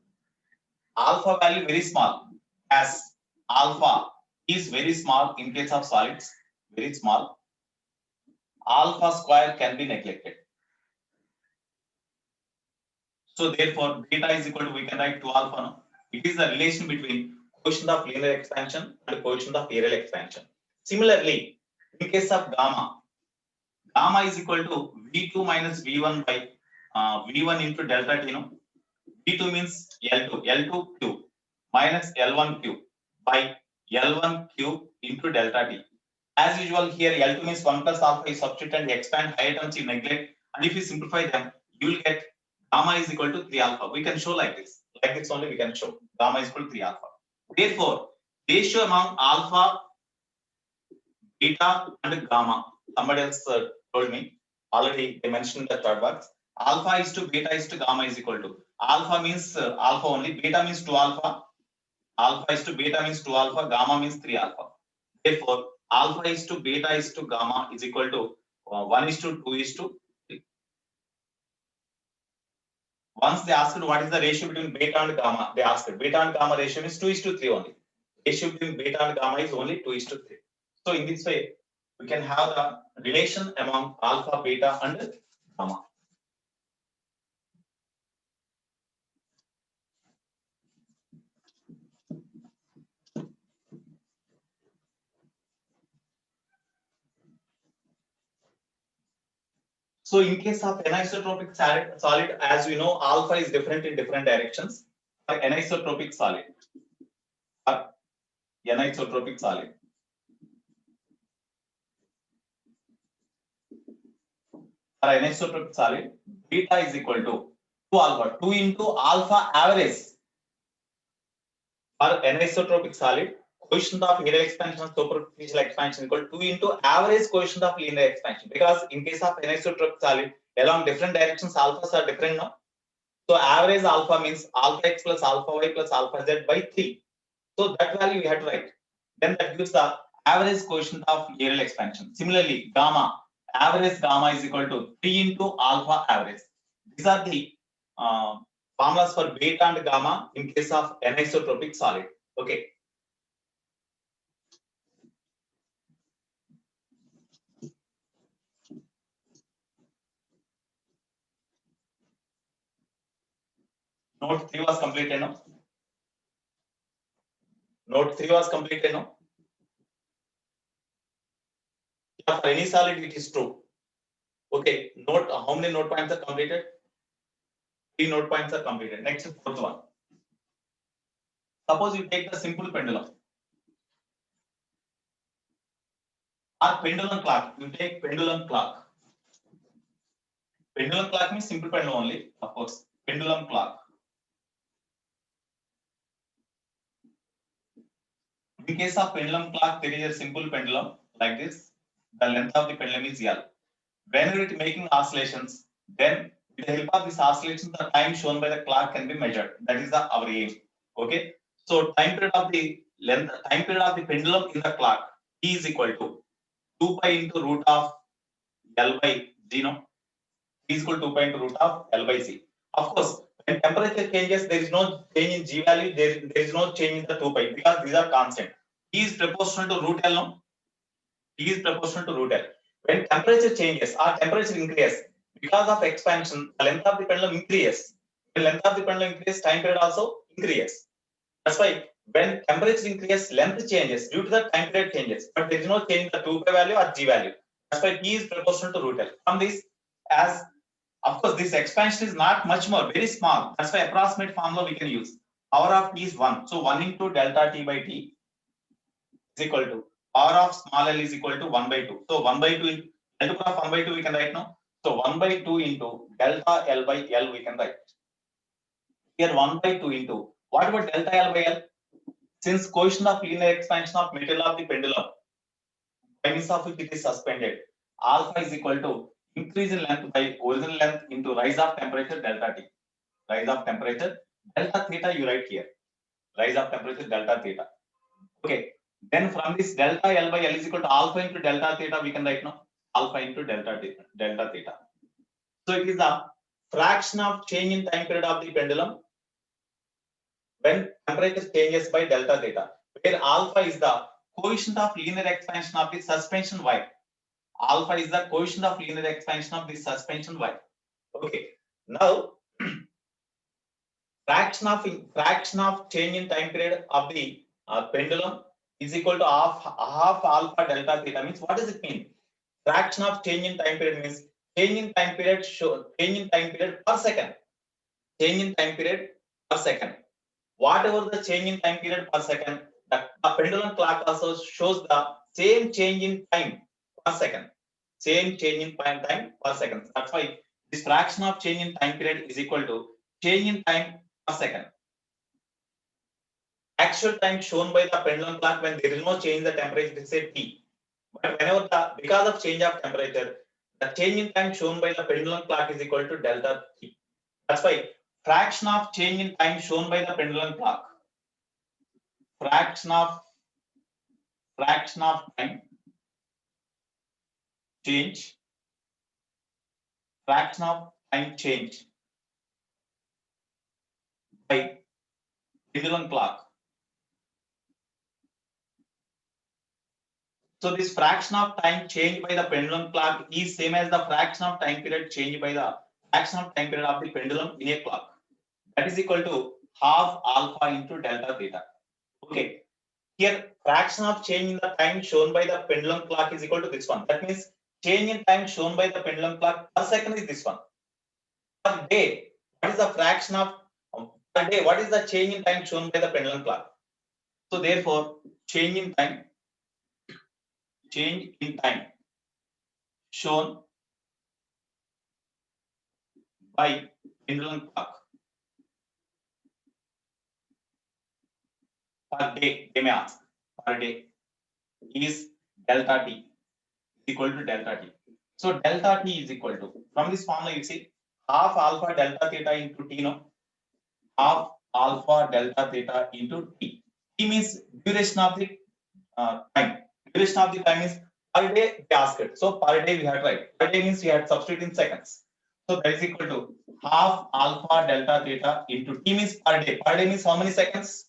Alpha value very small as alpha is very small in case of solids, very small. Alpha square can be neglected. So therefore, beta is equal to, we can write 2 alpha now. It is the relation between coefficient of linear expansion and coefficient of aerial expansion. Similarly, in case of gamma, gamma is equal to V2 minus V1 by V1 into delta T. No? V2 means L2 cube minus L1 cube by L1 cube into delta T. As usual, here L2 means 1 plus alpha is substitute and expand higher terms you neglect. And if you simplify them, you will get gamma is equal to 3 alpha. We can show like this. Like this only we can show. Gamma is equal to 3 alpha. Therefore, ratio among alpha, beta and gamma. Somebody else told me. Already they mentioned the third box. Alpha is to beta is to gamma is equal to. Alpha means alpha only. Beta means 2 alpha. Alpha is to beta means 2 alpha. Gamma means 3 alpha. Therefore, alpha is to beta is to gamma is equal to 1 is to 2 is to 3. Once they asked what is the ratio between beta and gamma, they asked beta and gamma ratio is 2 is to 3 only. Ratio between beta and gamma is only 2 is to 3. So in this way, we can have the relation among alpha, beta and gamma. So in case of anisotropic solid, as we know, alpha is different in different directions. For anisotropic solid, for anisotropic solid, for anisotropic solid, beta is equal to 2 alpha, 2 into alpha average. For anisotropic solid, coefficient of aerial expansion and superficial expansion equal to 2 into average coefficient of linear expansion. Because in case of anisotropic solid, along different directions, alphas are different now. So average alpha means alpha x plus alpha y plus alpha z by 3. So that value we have to write. Then that gives the average coefficient of aerial expansion. Similarly, gamma, average gamma is equal to 3 into alpha average. These are the formulas for beta and gamma in case of anisotropic solid. Okay. Note 3 was completed now. Note 3 was completed now. Yeah, for any solid it is true. Okay, note how many note points are completed? 3 note points are completed. Next, fourth one. Suppose you take the simple pendulum or pendulum clock. You take pendulum clock. Pendulum clock means simple pendulum only, of course. Pendulum clock. In case of pendulum clock, there is a simple pendulum like this. The length of the pendulum is L. Whenever it is making oscillations, then with the help of this oscillation, the time shown by the clock can be measured. That is our aim. Okay. So time period of the length, time period of the pendulum in the clock T is equal to 2 pi into root of L by G. No, T is equal to 2 pi into root of L by Z. Of course, when temperature changes, there is no change in G value. There is no change in the 2 pi because these are constant. T is proportional to root L. No, T is proportional to root L. When temperature changes or temperature increases, because of expansion, the length of the pendulum increases. When length of the pendulum increases, time period also increases. That's why when temperature increases, length changes due to the time period changes, but there is no change in the 2 pi value or G value. That's why T is proportional to root L. From this, as of course, this expansion is not much more, very small. That's why approximate formula we can use. Power of T is 1. So 1 into delta T by T is equal to power of small l is equal to 1 by 2. So 1 by 2, L to power of 1 by 2 we can write now. So 1 by 2 into delta L by L we can write. Here 1 by 2 into, what about delta L by L? Since coefficient of linear expansion of material of the pendulum, by means of which it is suspended, alpha is equal to increase in length by original length into rise of temperature delta T. Rise of temperature delta theta you write here. Rise of temperature delta theta. Okay. Then from this delta L by L is equal to alpha into delta theta, we can write now alpha into delta theta. So it is the fraction of change in time period of the pendulum when temperature changes by delta theta, where alpha is the coefficient of linear expansion of the suspension wire. Alpha is the coefficient of linear expansion of the suspension wire. Okay. Now fraction of change in time period of the pendulum is equal to half alpha delta theta. Means what does it mean? Fraction of change in time period means change in time period per second. Change in time period per second. Whatever the change in time period per second, the pendulum clock also shows the same change in time per second. Same change in time per second. That's why this fraction of change in time period is equal to change in time per second. Actual time shown by the pendulum clock when there is no change in the temperature is say T. But whenever because of change of temperature, the change in time shown by the pendulum clock is equal to delta T. That's why fraction of change in time shown by the pendulum clock. Fraction of time change. Fraction of time change by pendulum clock. So this fraction of time changed by the pendulum clock is same as the fraction of time period changed by the fraction of time period of the pendulum in a clock. That is equal to half alpha into delta theta. Okay. Here fraction of change in the time shown by the pendulum clock is equal to this one. That means change in time shown by the pendulum clock per second is this one. Per day, what is the fraction of per day? What is the change in time shown by the pendulum clock? So therefore, change in time shown by pendulum clock per day, they may ask, per day is delta T equal to delta T. So delta T is equal to, from this formula you see, half alpha delta theta into T, no? Half alpha delta theta into T. T means duration of the time. Duration of the time is per day they asked it. So per day we had to write. Per day means we had substitute in seconds. So that is equal to half alpha delta theta into T means per day. Per day means how many seconds?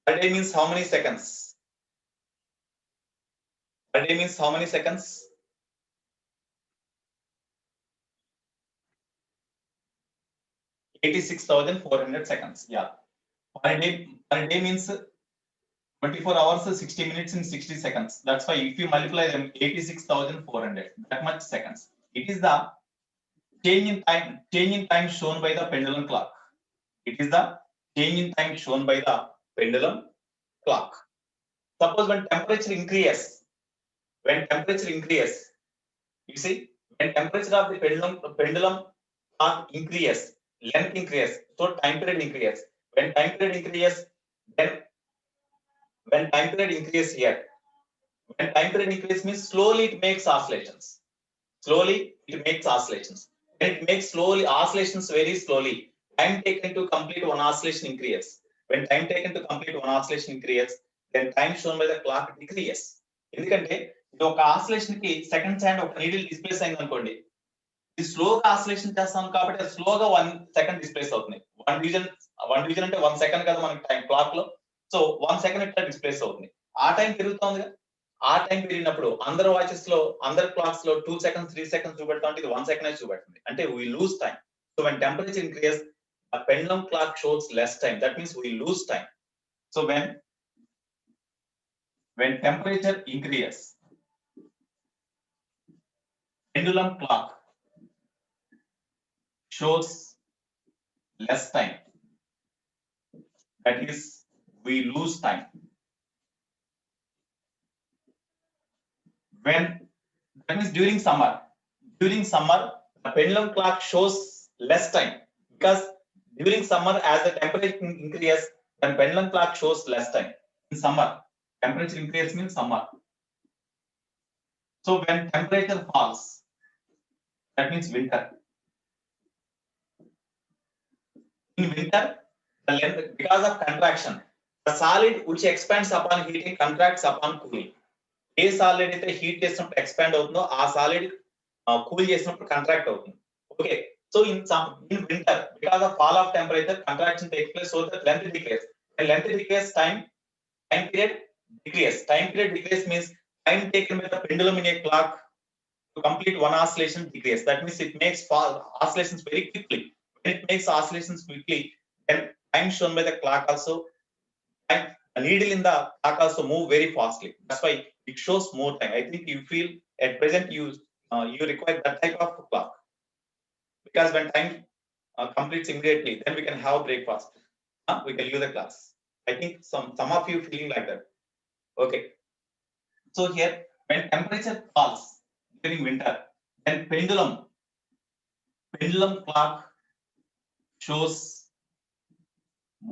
Per day means how many seconds? Per day means how many seconds? $86,400 seconds. Yeah. Per day means 24 hours, 60 minutes in 60 seconds. That's why if you multiply them, 86,400, that much seconds. It is the change in time shown by the pendulum clock. It is the change in time shown by the pendulum clock. Suppose when temperature increases, you see, when temperature of the pendulum clock increases, length increases, so time period increases. When time period increases, then when time period increases here, when time period increases means slowly it makes oscillations. Slowly it makes oscillations. When it makes slowly oscillations very slowly, time taken to complete one oscillation increases. When time taken to complete one oscillation increases, then time shown by the clock decreases. ఎందుకంటే ఇది ఒక oscillation కి seconds hand ఒక needle displays అయింది అనుకోండి, ఇది స్లోగా oscillation చేస్తాం కాబట్టి అది స్లోగా 1 సెకండ్ డిస్ప్లేస్ అవుతుంది. వన్ డివిజన్ అంటే 1 సెకండ్ కదా మనకి టైం క్లాక్ లో. సో 1 సెకండ్ ఇట్లా డిస్ప్లేస్ అవుతుంది. ఆ టైం పెరుగుతుంది. ఆ టైం పెరిగినప్పుడు అందరు వాచెస్ లో, అందరు క్లాక్స్ లో 2 seconds 3 seconds చూపెడతా ఉంటే ఇది 1 second చూపెడుతుంది. అంటే we lose time. So when temperature increases, a pendulum clock shows less time. That means we lose time. So when temperature increases, pendulum clock shows less time. That is, we lose time. That means during summer, the pendulum clock shows less time because during summer as the temperature increases, the pendulum clock shows less time. In summer, temperature increase means summer. So when temperature falls, that means winter. In winter, the length, because of contraction, the solid which expands upon heating contracts upon cooling. A solid అయితే heat చేసినప్పుడు expand అవుతుందో ఆ solid cool చేసినప్పుడు contract అవుతుంది. Okay, so in winter because of fall of temperature contraction take place, so that length decrease. Length decrease, time period decrease. Time period decrease means time taken by the pendulum in a clock to complete one oscillation decrease. That means it makes oscillations very quickly. When it makes oscillations quickly, then time shown by the clock also, the needle in the clock also move very fastly. That's why it shows more time. I think you feel at present you require that type of clock, because when time completes immediately, then we can have breakfast. We can use the class. I think some of you feeling like that. Okay. So here, when temperature falls during winter, then pendulum clock shows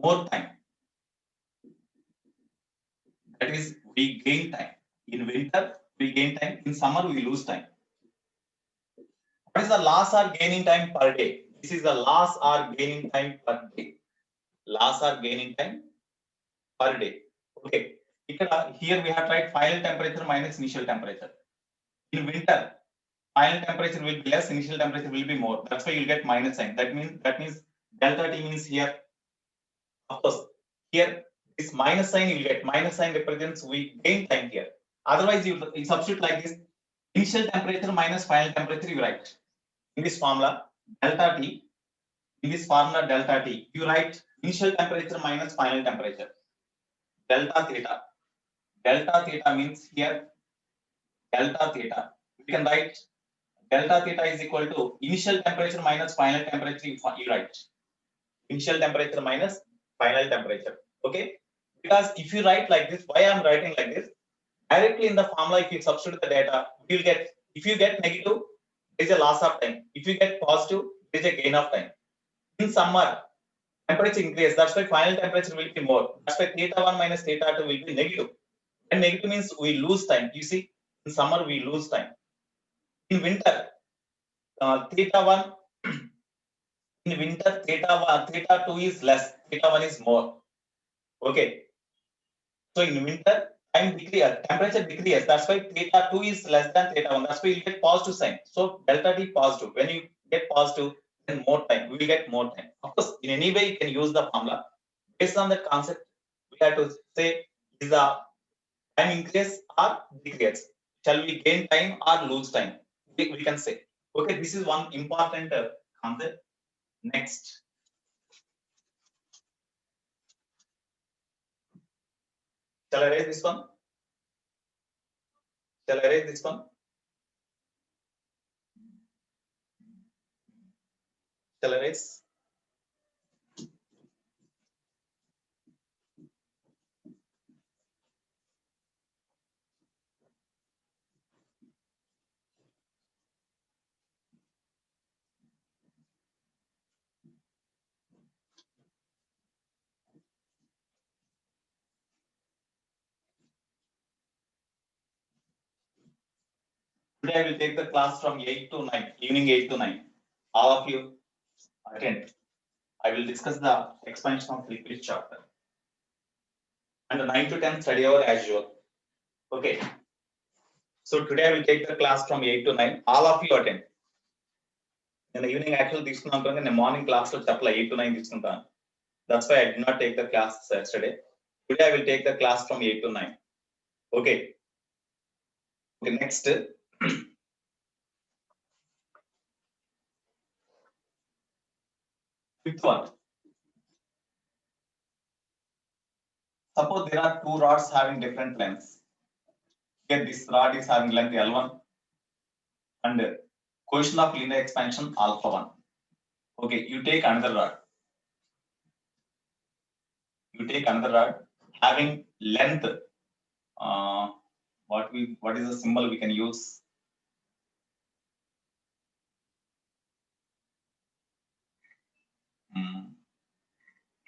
more time. That is, we gain time. In winter, we gain time. In summer, we lose time. What is the loss or gain in time per day? This is the loss or gain in time per day. Loss or gain in time per day. Okay. Here we have tried final temperature minus initial temperature. In winter, final temperature will be less, initial temperature will be more. That's why you'll get minus sign. That means delta T means here. Of course, here this minus sign you will get. Minus sign represents we gain time here. Otherwise, you substitute like this. Initial temperature minus final temperature you write. In this formula, delta T. In this formula, delta T, you write initial temperature minus final temperature. Delta theta. Delta theta means here delta theta. We can write delta theta is equal to initial temperature minus final temperature. You write initial temperature minus final temperature. Okay, because if you write like this, why I'm writing like this? Directly in the formula, if you substitute the data, you'll get, if you get negative, there is a loss of time. If you get positive, there is a gain of time. In summer, temperature increase. That's why final temperature will be more. That's why theta 1 minus theta 2 will be negative. And negative means we lose time. You see, in summer we lose time. In winter, theta 1 in winter theta 2 is less, theta 1 is more. Okay, so in winter time decrease, temperature decrease. That's why theta 2 is less than theta 1. That's why you get positive sign. So delta T positive. When you get positive, then more time. We will get more time. Of course, in any way you can use the formula. Based on that concept, we have to say is the time increase or decrease. Shall we gain time or lose time? We can say. Okay, this is one important concept. Next. Shall I raise this one? Shall I raise this one? Shall I raise? Today I will take the class from 8 to 9, evening 8 to 9. All of you attend. I will discuss the expansion of liquid chapter. And the 9 to 10 study hour as usual. Okay. So today I will take the class from 8 to 9. All of you attend. In the evening actually this in the morning class 8 to 9. That's why I did not take the class yesterday. Today I will take the class from 8 to 9. Okay. Okay, next. Fifth one. Suppose there are two rods having different lengths. Here this rod is having length L1 and coefficient of linear expansion alpha 1. Okay, you take another rod. You take another rod having length. What is the symbol we can use?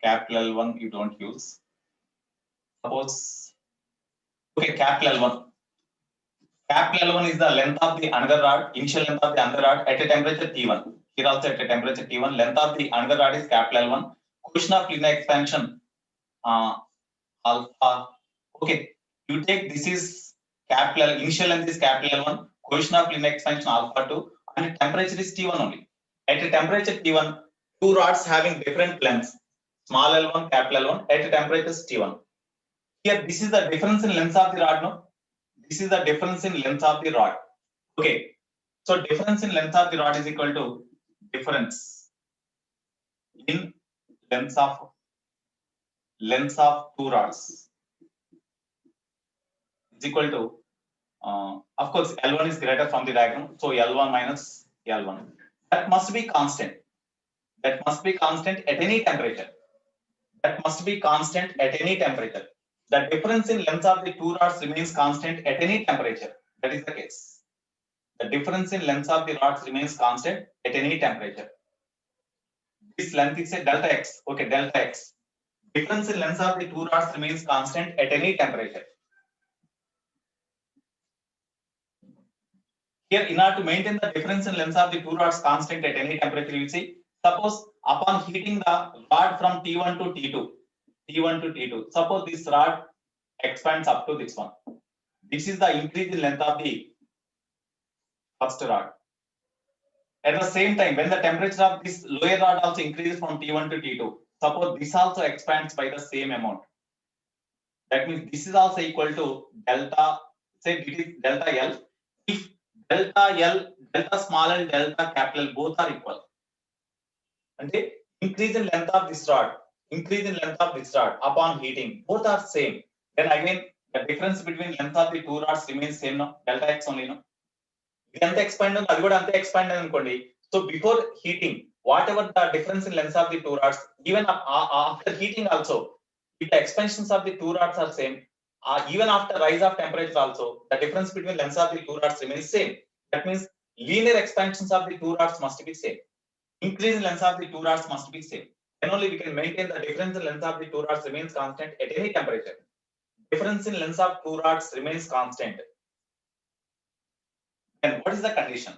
Capital L1 you don't use. Suppose okay, capital L1. Capital L1 is the length of the another rod, initial length of the another rod at a temperature T1. Here also at a temperature T1, length of the another rod is capital L1. Coefficient of linear expansion alpha. Okay, you take this is capital initial length is capital L1, coefficient of linear expansion alpha 2, and temperature is T1 only. At a temperature T1, two rods having different lengths, small L1, capital L1, at a temperature T1. Here, this is the difference in length of the rod, no? This is the difference in length of the rod. Okay, so difference in length of the rod is equal to difference in length of two rods is equal to of course L1 is greater from the diagram, so L1 minus L1. That must be constant. That must be constant at any temperature. That must be constant at any temperature. The difference in length of the two rods remains constant at any temperature. That is the case. The difference in length of the rods remains constant at any temperature. This length is a delta x. Okay, delta x. Difference in length of the two rods remains constant at any temperature. Here, in order to maintain the difference in length of the two rods constant at any temperature, you see, suppose upon heating the rod from T1 to T2, suppose this rod expands up to this one. This is the increase in length of the first rod. At the same time, when the temperature of this lower rod also increases from T1 to T2, suppose this also expands by the same amount. That means this is also equal to delta, say it is delta L. If delta L, delta small and delta capital both are equal. And increase in length of this rod, upon heating, both are same. Then again, the difference between length of the two rods remains same, no? Delta X only, no? It expand, adi kuda ante expand anukondi. So before heating, whatever the difference in length of the two rods, even after heating also, if the expansions of the two rods are same, even after rise of temperature also, the difference between lengths of the two rods remains same. That means linear expansions of the two rods must be same. Increase in length of the two rods must be same. Then only we can maintain the difference in length of the two rods remains constant at any temperature. Difference in length of two rods remains constant. Then what is the condition?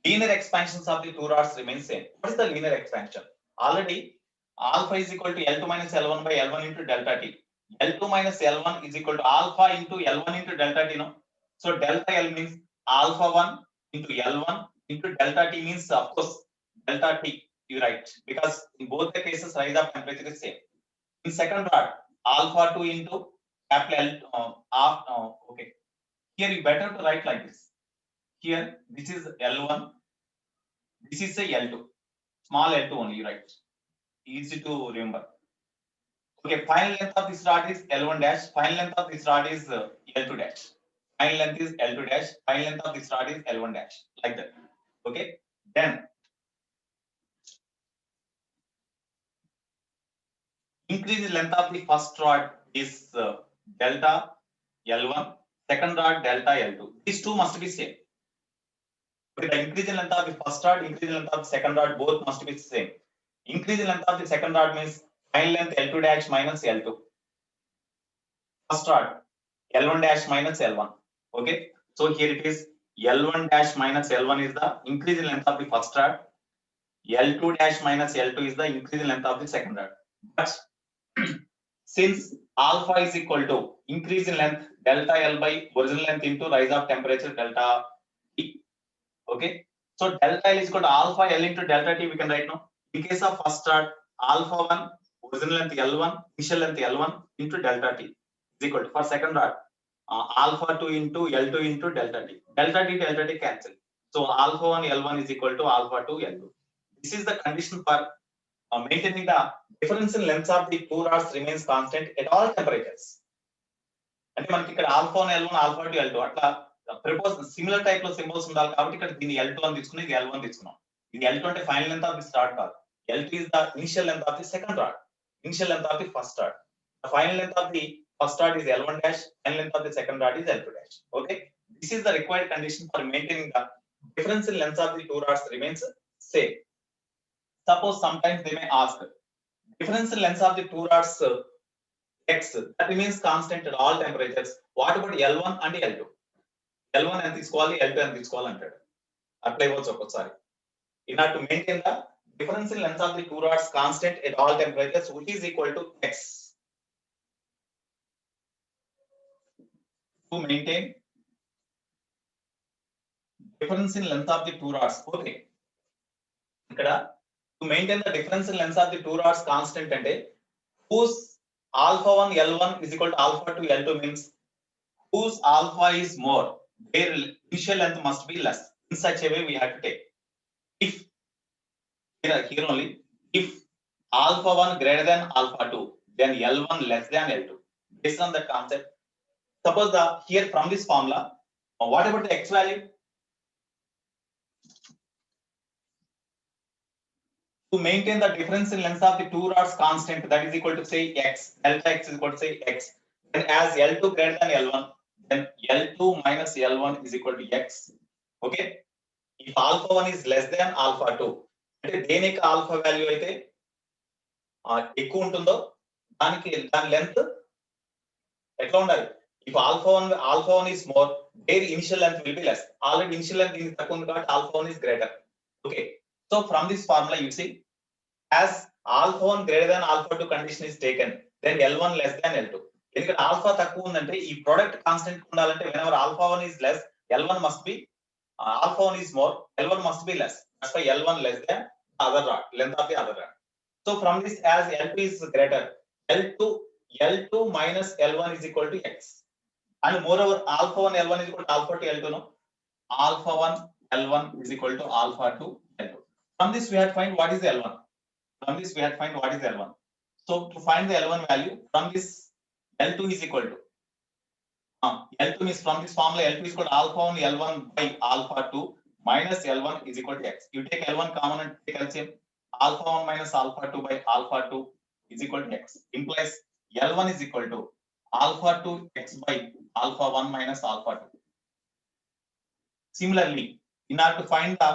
Linear expansions of the two rods remain same. What is the linear expansion? Already alpha is equal to L2 minus L1 by L1 into delta T. L2 minus L1 is equal to alpha into L1 into delta T, no? So delta L means alpha 1 into L1 into delta T means of course delta T. You write, because in both the cases rise of temperature is same. In second rod, alpha 2 into capital L, okay. Here you better to write like this. Here, this is L1, this is a L2, small L2 only, you write. Easy to remember. Okay, final length of this rod is L1 dash, final length of this rod is L2 dash. Final length is L2 dash, final length of this rod is L1 dash, like that. Okay, then increase length of the first rod is delta L1, second rod delta L2. These two must be same. Okay, the increase in length of the first rod, increase in length of the second rod, both must be same. Increase in length of the second rod means final length L2 dash minus L2. First rod L1 dash minus L1. Okay, so here it is L1 dash minus L1 is the increase in length of the first rod. L2 dash minus L2 is the increase in length of the second rod. But since alpha is equal to increase in length delta L by original length into rise of temperature delta T. Okay, so delta L is equal to alpha L into delta T. We can write now. In case of first rod, alpha 1 original length L1 initial length L1 into delta T is equal to, for second rod, alpha 2 into L2 into delta T. Delta T cancel. So alpha 1 L1 is equal to alpha 2 L2. This is the condition for maintaining the difference in lengths of the two rods remains constant at all temperatures. అంటే మనకి ఇక్కడ alpha 1 L1 alpha 2 L2 అట్లా propose similar type లో symbols ఉండాలి కాబట్టి ఇక్కడ దీన్ని L2 అని తీసుకుని ఇది L1 తీసుకున్నాం. ఇది L2 అంటే final length of the start కాదు. L2 is the initial length of the second rod, initial length of the first rod. The final length of the first rod is L1 dash, final length of the second rod is L2 dash. Okay, this is the required condition for maintaining the difference in lengths of the two rods remains same. Suppose sometimes they may ask difference in lengths of the two rods x that remains constant at all temperatures. What about L1 and L2? L1 and తీసుకోవాలి, L2 and తీసుకోవాలి అంటాడు. Apply అవ్వచ్చు ఒకసారి. In order to maintain the difference in length of the two rods constant at all temperatures, which is equal to x. To maintain difference in length of the two rods. Okay. ఇక్కడ to maintain the difference in length of the two rods constant అంటే whose alpha 1 L1 is equal to alpha 2 L2 means whose alpha is more, their initial length must be less. In such a way we have to take. If here only, if alpha 1 greater than alpha 2, then L1 less than L2. Based on that concept, suppose the here from this formula, what about the x value? To maintain the difference in length of the two rods constant, that is equal to say x, delta x is equal to say x. Then as L2 greater than L1, then L2 minus L1 is equal to x. Okay. If alpha 1 is less than alpha 2, అంటే దేనికి alpha value అయితే ఎక్కువ ఉంటుందో దానికి దాని length ఎట్లా ఉండాలి? If alpha 1 is more, their initial length will be less. Already initial length దీనికి తక్కువ ఉంది కాబట్టి alpha 1 is greater. Okay. So from this formula you see, as alpha 1 greater than alpha 2 condition is taken, then L1 less than L2. ఎందుకంటే alpha తక్కువ ఉందంటే ఈ product constant ఉండాలంటే whenever alpha 1 is less, L1 must be alpha 1 is more, L1 must be less. That's why L1 less than other rod, length of the other rod. So from this, as L2 is greater, L2 minus L1 is equal to x. And moreover, alpha 1 L1 is equal to alpha 2 L2. No, alpha 1 L1 is equal to alpha 2 L2. From this we have to find what is L1. From this we have to find what is L1. So to find the L1 value, from this L2 is equal to L2 means from this formula L2 is equal to alpha 1 L1 by alpha 2 minus L1 is equal to x. You take L1 common and take LCM. Alpha 1 minus alpha 2 by alpha 2 is equal to x. Implies L1 is equal to alpha 2 x by alpha 1 minus alpha 2. Similarly, in order to find the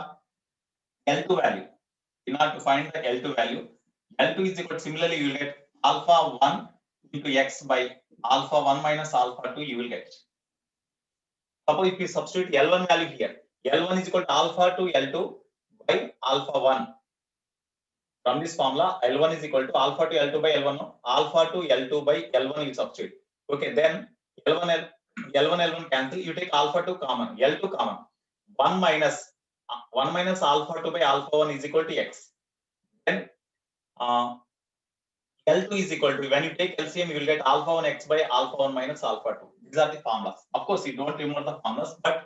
L2 value, L2 is equal to, similarly you will get alpha 1 into x by alpha 1 minus alpha 2 you will get. Suppose if you substitute L1 value here, L1 is equal to alpha 2 L2 by alpha 1. From this formula, L1 is equal to alpha 2 L2 by L1. No? Alpha 2 L2 by L1 you substitute. Okay, then L1 cancel. You take alpha 2 common, L2 common. 1 minus alpha 2 by alpha 1 is equal to x. L2 is equal to, when you take LCM, you will get alpha 1 x by alpha 1 minus alpha 2. These are the formulas. Of course, you don't remember the formulas, but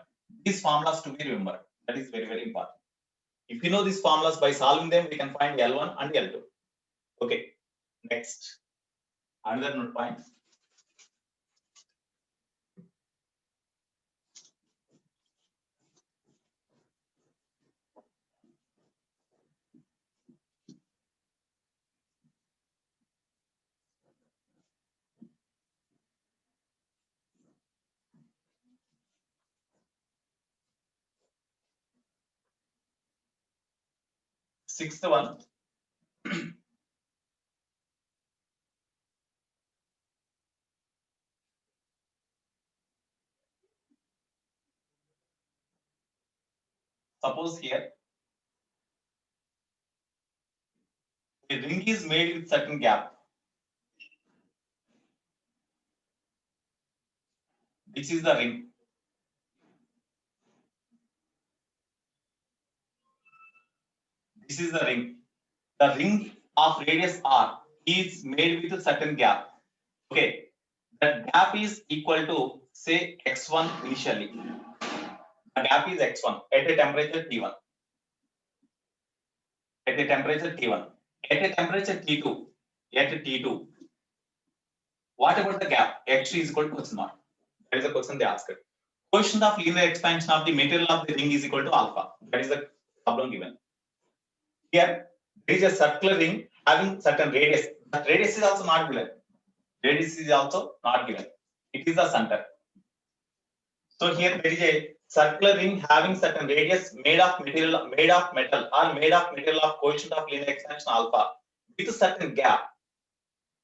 these formulas to be remembered. That is very, very important. If you know these formulas, by solving them, we can find L1 and L2. Okay, next. Another note point. Sixth one. Suppose here a ring is made with certain gap. This is the ring. This is the ring. The ring of radius r is made with a certain gap. Okay, the gap is equal to, say, x1 initially. The gap is x1 at a temperature T1. At a temperature T1. At a temperature T2. At a T2. What about the gap? X2 is equal to question mark. That is the question they asked. Quotient of linear expansion of the material of the ring is equal to alpha. That is the problem given. Here, there is a circular ring having certain radius. But radius is also not given. Radius is also not given. It is the center. So here there is a circular ring having certain radius made of metal or made of material of coefficient of linear expansion alpha with a certain gap.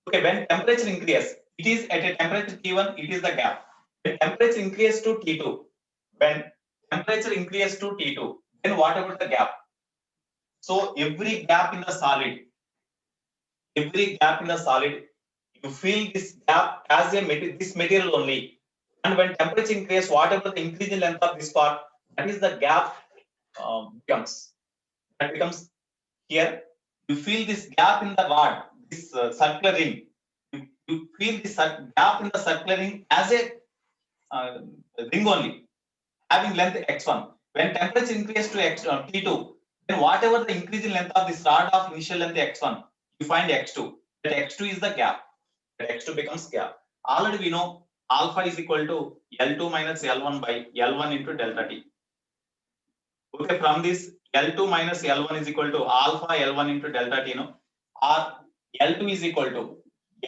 Okay, when temperature increases, it is at a temperature T1, it is the gap. When temperature increases to T2, then what about the gap? So every gap in the solid, you feel this gap as this material only. And when temperature increases, whatever the increase in length of this part, that is the gap becomes. That becomes here. You feel this gap in the rod, this circular ring. You feel this gap in the circular ring as a ring only, having length x1. When temperature increases to T2, then whatever the increase in length of this rod of initial length x1, you find x2. That x2 is the gap. That x2 becomes gap. Already we know alpha is equal to L2 minus L1 by L1 into delta T. Okay, from this L2 minus L1 is equal to alpha L1 into delta T, no? Or L2 is equal to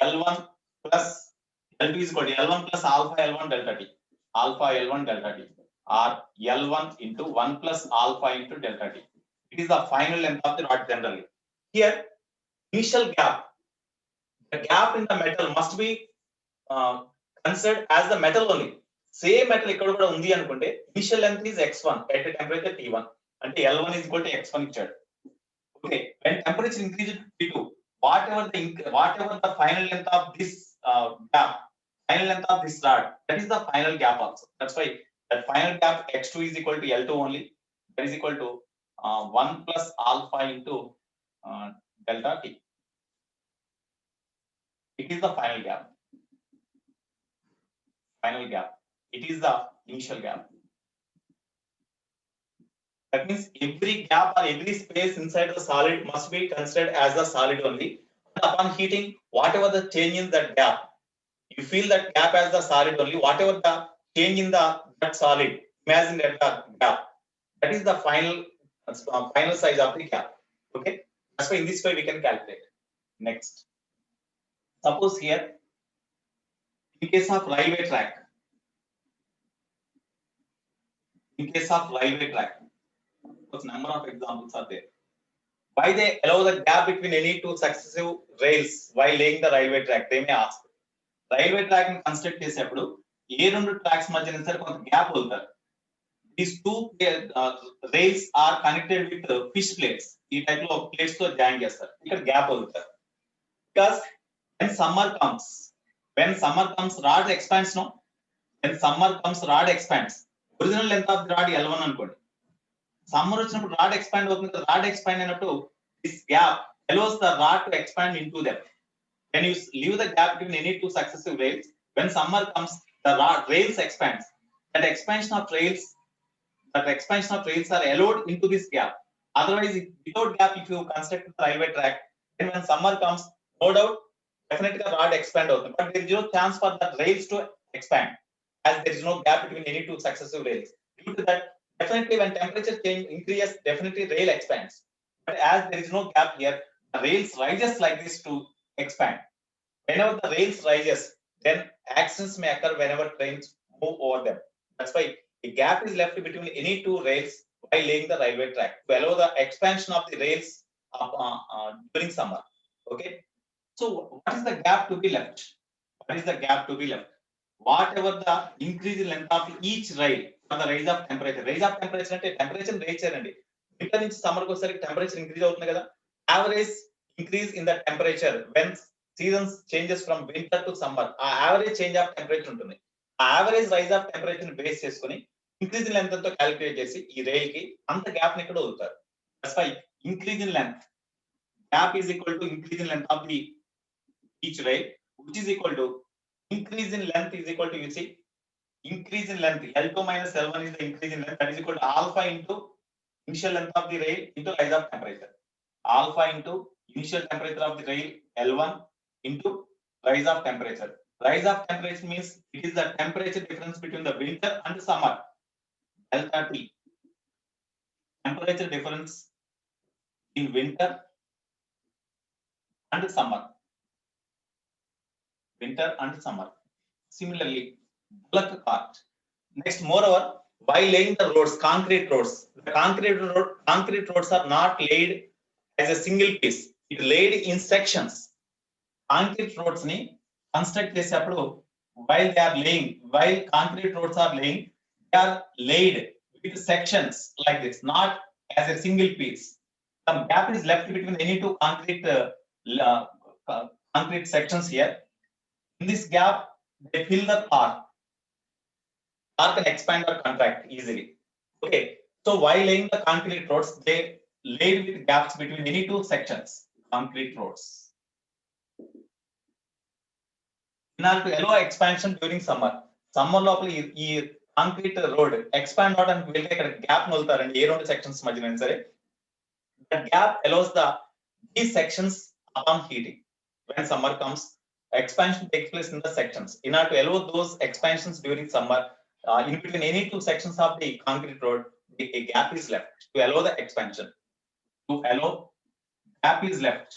L1 plus L2 is equal to L1 plus alpha L1 delta T. Alpha L1 delta T. Or L1 into 1 plus alpha into delta T. It is the final length of the rod generally. Here, initial gap. The gap in the metal must be considered as the metal only. Same metal ఇక్కడ కూడా ఉంది అనుకుంటే initial length is x1 at a temperature T1 అంటే L1 is equal to x1 ఇచ్చాడు. Okay, when temperature increases to T2, whatever the final length of this gap, final length of this rod, that is the final gap also. That's why that final gap x2 is equal to L2 only. That is equal to 1 plus alpha into delta T. It is the final gap. Final gap. It is the initial gap. That means every gap or every space inside the solid must be considered as the solid only. And upon heating, whatever the change in that gap, you feel that gap as the solid only. Whatever the change in that solid, imagine that gap. That is the final size of the gap. Okay, that's why in this way we can calculate. Next, suppose here, in case of railway track, number of examples are there. Why they allow the gap between any two successive rails while laying the railway track? They may ask. Railway track ni construct చేసేప్పుడు ఏ రెండు tracks మధ్య సరే కొంత gap వదులుతారు. These two rails are connected with fish plates. ఈ type లో plates తో join చేస్తారు. ఇక్కడ గ్యాప్ వదులుతారు. Because when summer comes, rod expands, no? When summer comes, rod expands. Original length of the rod L1 అనుకోండి. Summer వచ్చినప్పుడు rod expand అవుతుంది. Rod expand అయినప్పుడు this gap allows the rod to expand into them. When you leave the gap between any two successive rails, when summer comes, the rails expands. That expansion of rails are allowed into this gap. Otherwise, without gap, if you construct the railway track, then when summer comes, no doubt, definitely the rod expand out. But there is no chance for the rails to expand, as there is no gap between any two successive rails. Due to that, definitely when temperature change increases, definitely rail expands. But as there is no gap here, the rails rises like this to expand. Whenever the rails rises, then accidents may occur whenever trains move over them. That's why a gap is left between any two rails while laying the railway track to allow the expansion of the rails during summer. Okay. So what is the gap to be left? What is the gap to be left? Whatever the increase in length of each rail for the rise of temperature. Rise of temperature అంటే temperature raise చేయండి. Winter నుంచి సమ్మర్కి వచ్చేసరికి temperature increase అవుతుంది కదా. Average increase in the temperature when seasons changes from winter to summer. ఆ average change of temperature ఉంటుంది. ఆ average rise of temperature base చేసుకుని ఇంక్రీజ్ ఇన్ లెంత్ తో క్యాలిక్యులేట్ చేసి ఈ రైల్ కి అంత గ్యాప్ ని ఇక్కడ వదులుతారు. That's why increase in length gap is equal to increase in length of the each rail, which is equal to increase in length is equal to, you see, increase in length L2 minus L1 is the increase in length, that is equal to alpha into initial length of the rail into rise of temperature. Alpha into initial temperature of the rail L1 into rise of temperature. Rise of temperature means it is the temperature difference between the winter and summer. Delta T. Temperature difference in winter and summer. Winter and summer. Similarly, bullock cart. Next, moreover, while laying the roads, concrete roads, the concrete roads are not laid as a single piece. It laid in sections. Concrete roads ni construct చేసేప్పుడు while concrete roads are laying, they are laid with sections like this, not as a single piece. Some gap is left between any two concrete sections here. In this gap, they fill the car. Car can expand or contract easily. Okay. So while laying the concrete roads, they laid with gaps between any two sections, concrete roads. In order to allow expansion during summer, లోపల ఈ concrete road expand అవడానికి వెళ్తే ఇక్కడ gap నొలుతారండి ఏ రెండు sections మధ్యన సరే. That gap allows these sections upon heating. When summer comes, expansion takes place in the sections. In order to allow those expansions during summer, in between any two sections of the concrete road, a gap is left to allow the expansion. To allow, gap is left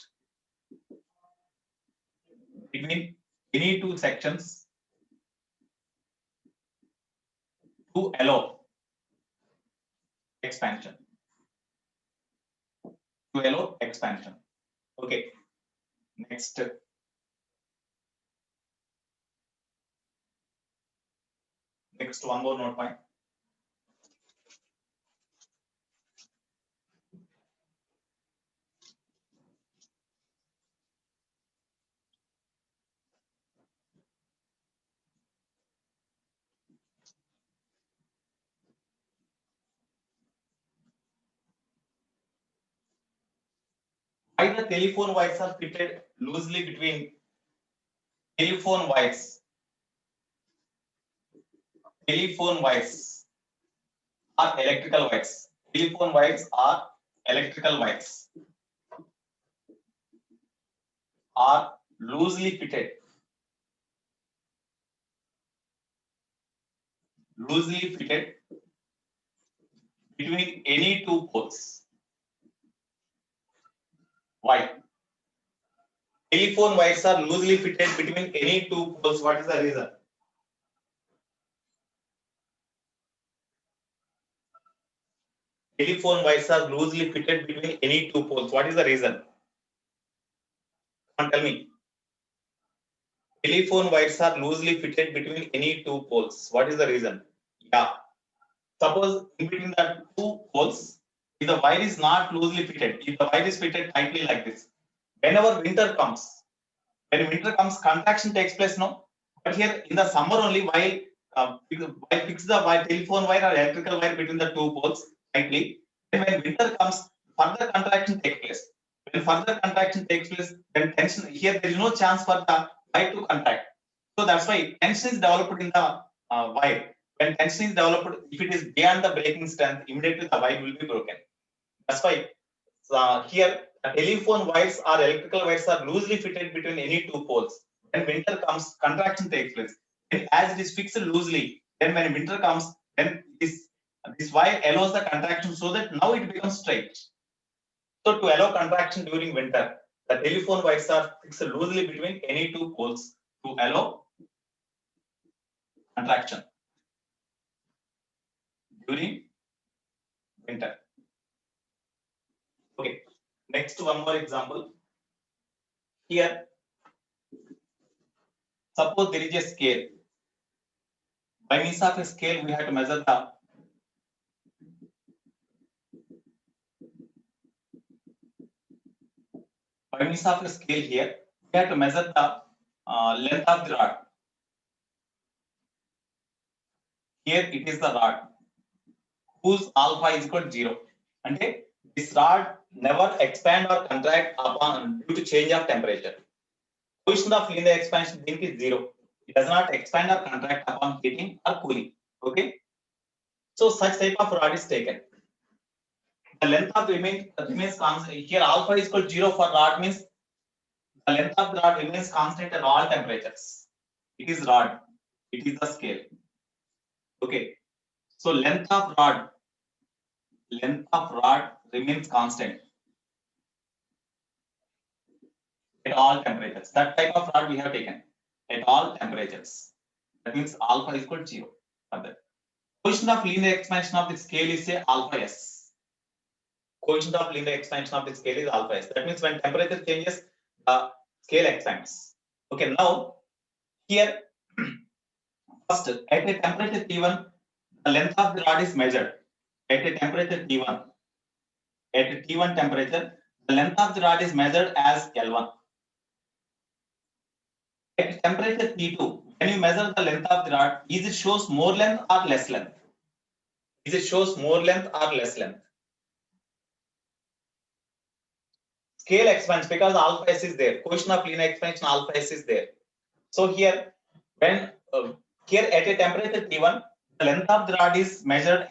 between any two sections to allow expansion. To allow expansion. Okay. Next. Next, one more note point. Why the telephone wires are fitted loosely between telephone wires? Telephone wires are electrical wires. Telephone wires are electrical wires. Are loosely fitted. Loosely fitted between any two poles. Why? Telephone wires are loosely fitted between any two poles. What is the reason? Telephone wires are loosely fitted between any two poles. What is the reason? Come on, tell me. Telephone wires are loosely fitted between any two poles. What is the reason? Yeah. Suppose in between the two poles, if the wire is not loosely fitted, if the wire is fitted tightly like this, whenever winter comes, contraction takes place, no? But here in the summer only, while fix the telephone wire or electrical wire between the two poles tightly, and when winter comes, further contraction takes place. When further contraction takes place, then tension here there is no chance for the wire to contract. So that's why tension is developed in the wire. When tension is developed, if it is beyond the breaking strength, immediately the wire will be broken. That's why here telephone wires or electrical wires are loosely fitted between any two poles. When winter comes, contraction takes place. And as it is fixed loosely, then when winter comes, then this wire allows the contraction so that now it becomes straight. So to allow contraction during winter, the telephone wires are fixed loosely between any two poles to allow contraction during winter. Okay, next one more example. Here, suppose there is a scale. By means of a scale, we have to measure the by means of a scale here, we have to measure the length of the rod. Here it is the rod whose alpha is equal to 0. And this rod never expand or contract upon due to change of temperature. Coefficient of linear expansion is 0. It does not expand or contract upon heating or cooling. Okay. So such type of rod is taken. The length of remains constant. Here alpha is equal to 0 for rod means the length of the rod remains constant at all temperatures. It is rod. It is the scale. Okay. So length of rod remains constant at all temperatures. That type of rod we have taken at all temperatures. That means alpha is equal to 0. Coefficient of linear expansion of the scale is say alpha s. Coefficient of linear expansion of the scale is alpha s. That means when temperature changes, the scale expands. Okay, now here first at a temperature T1, the length of the rod is measured. At a temperature T1, at a T1 temperature, the length of the rod is measured as L1. At temperature T2, when you measure the length of the rod, is it shows more length or less length? Is it shows more length or less length? Scale expands because alpha s is there. Coefficient of linear expansion alpha s is there. So here, when here at a temperature T1, the length of the rod is measured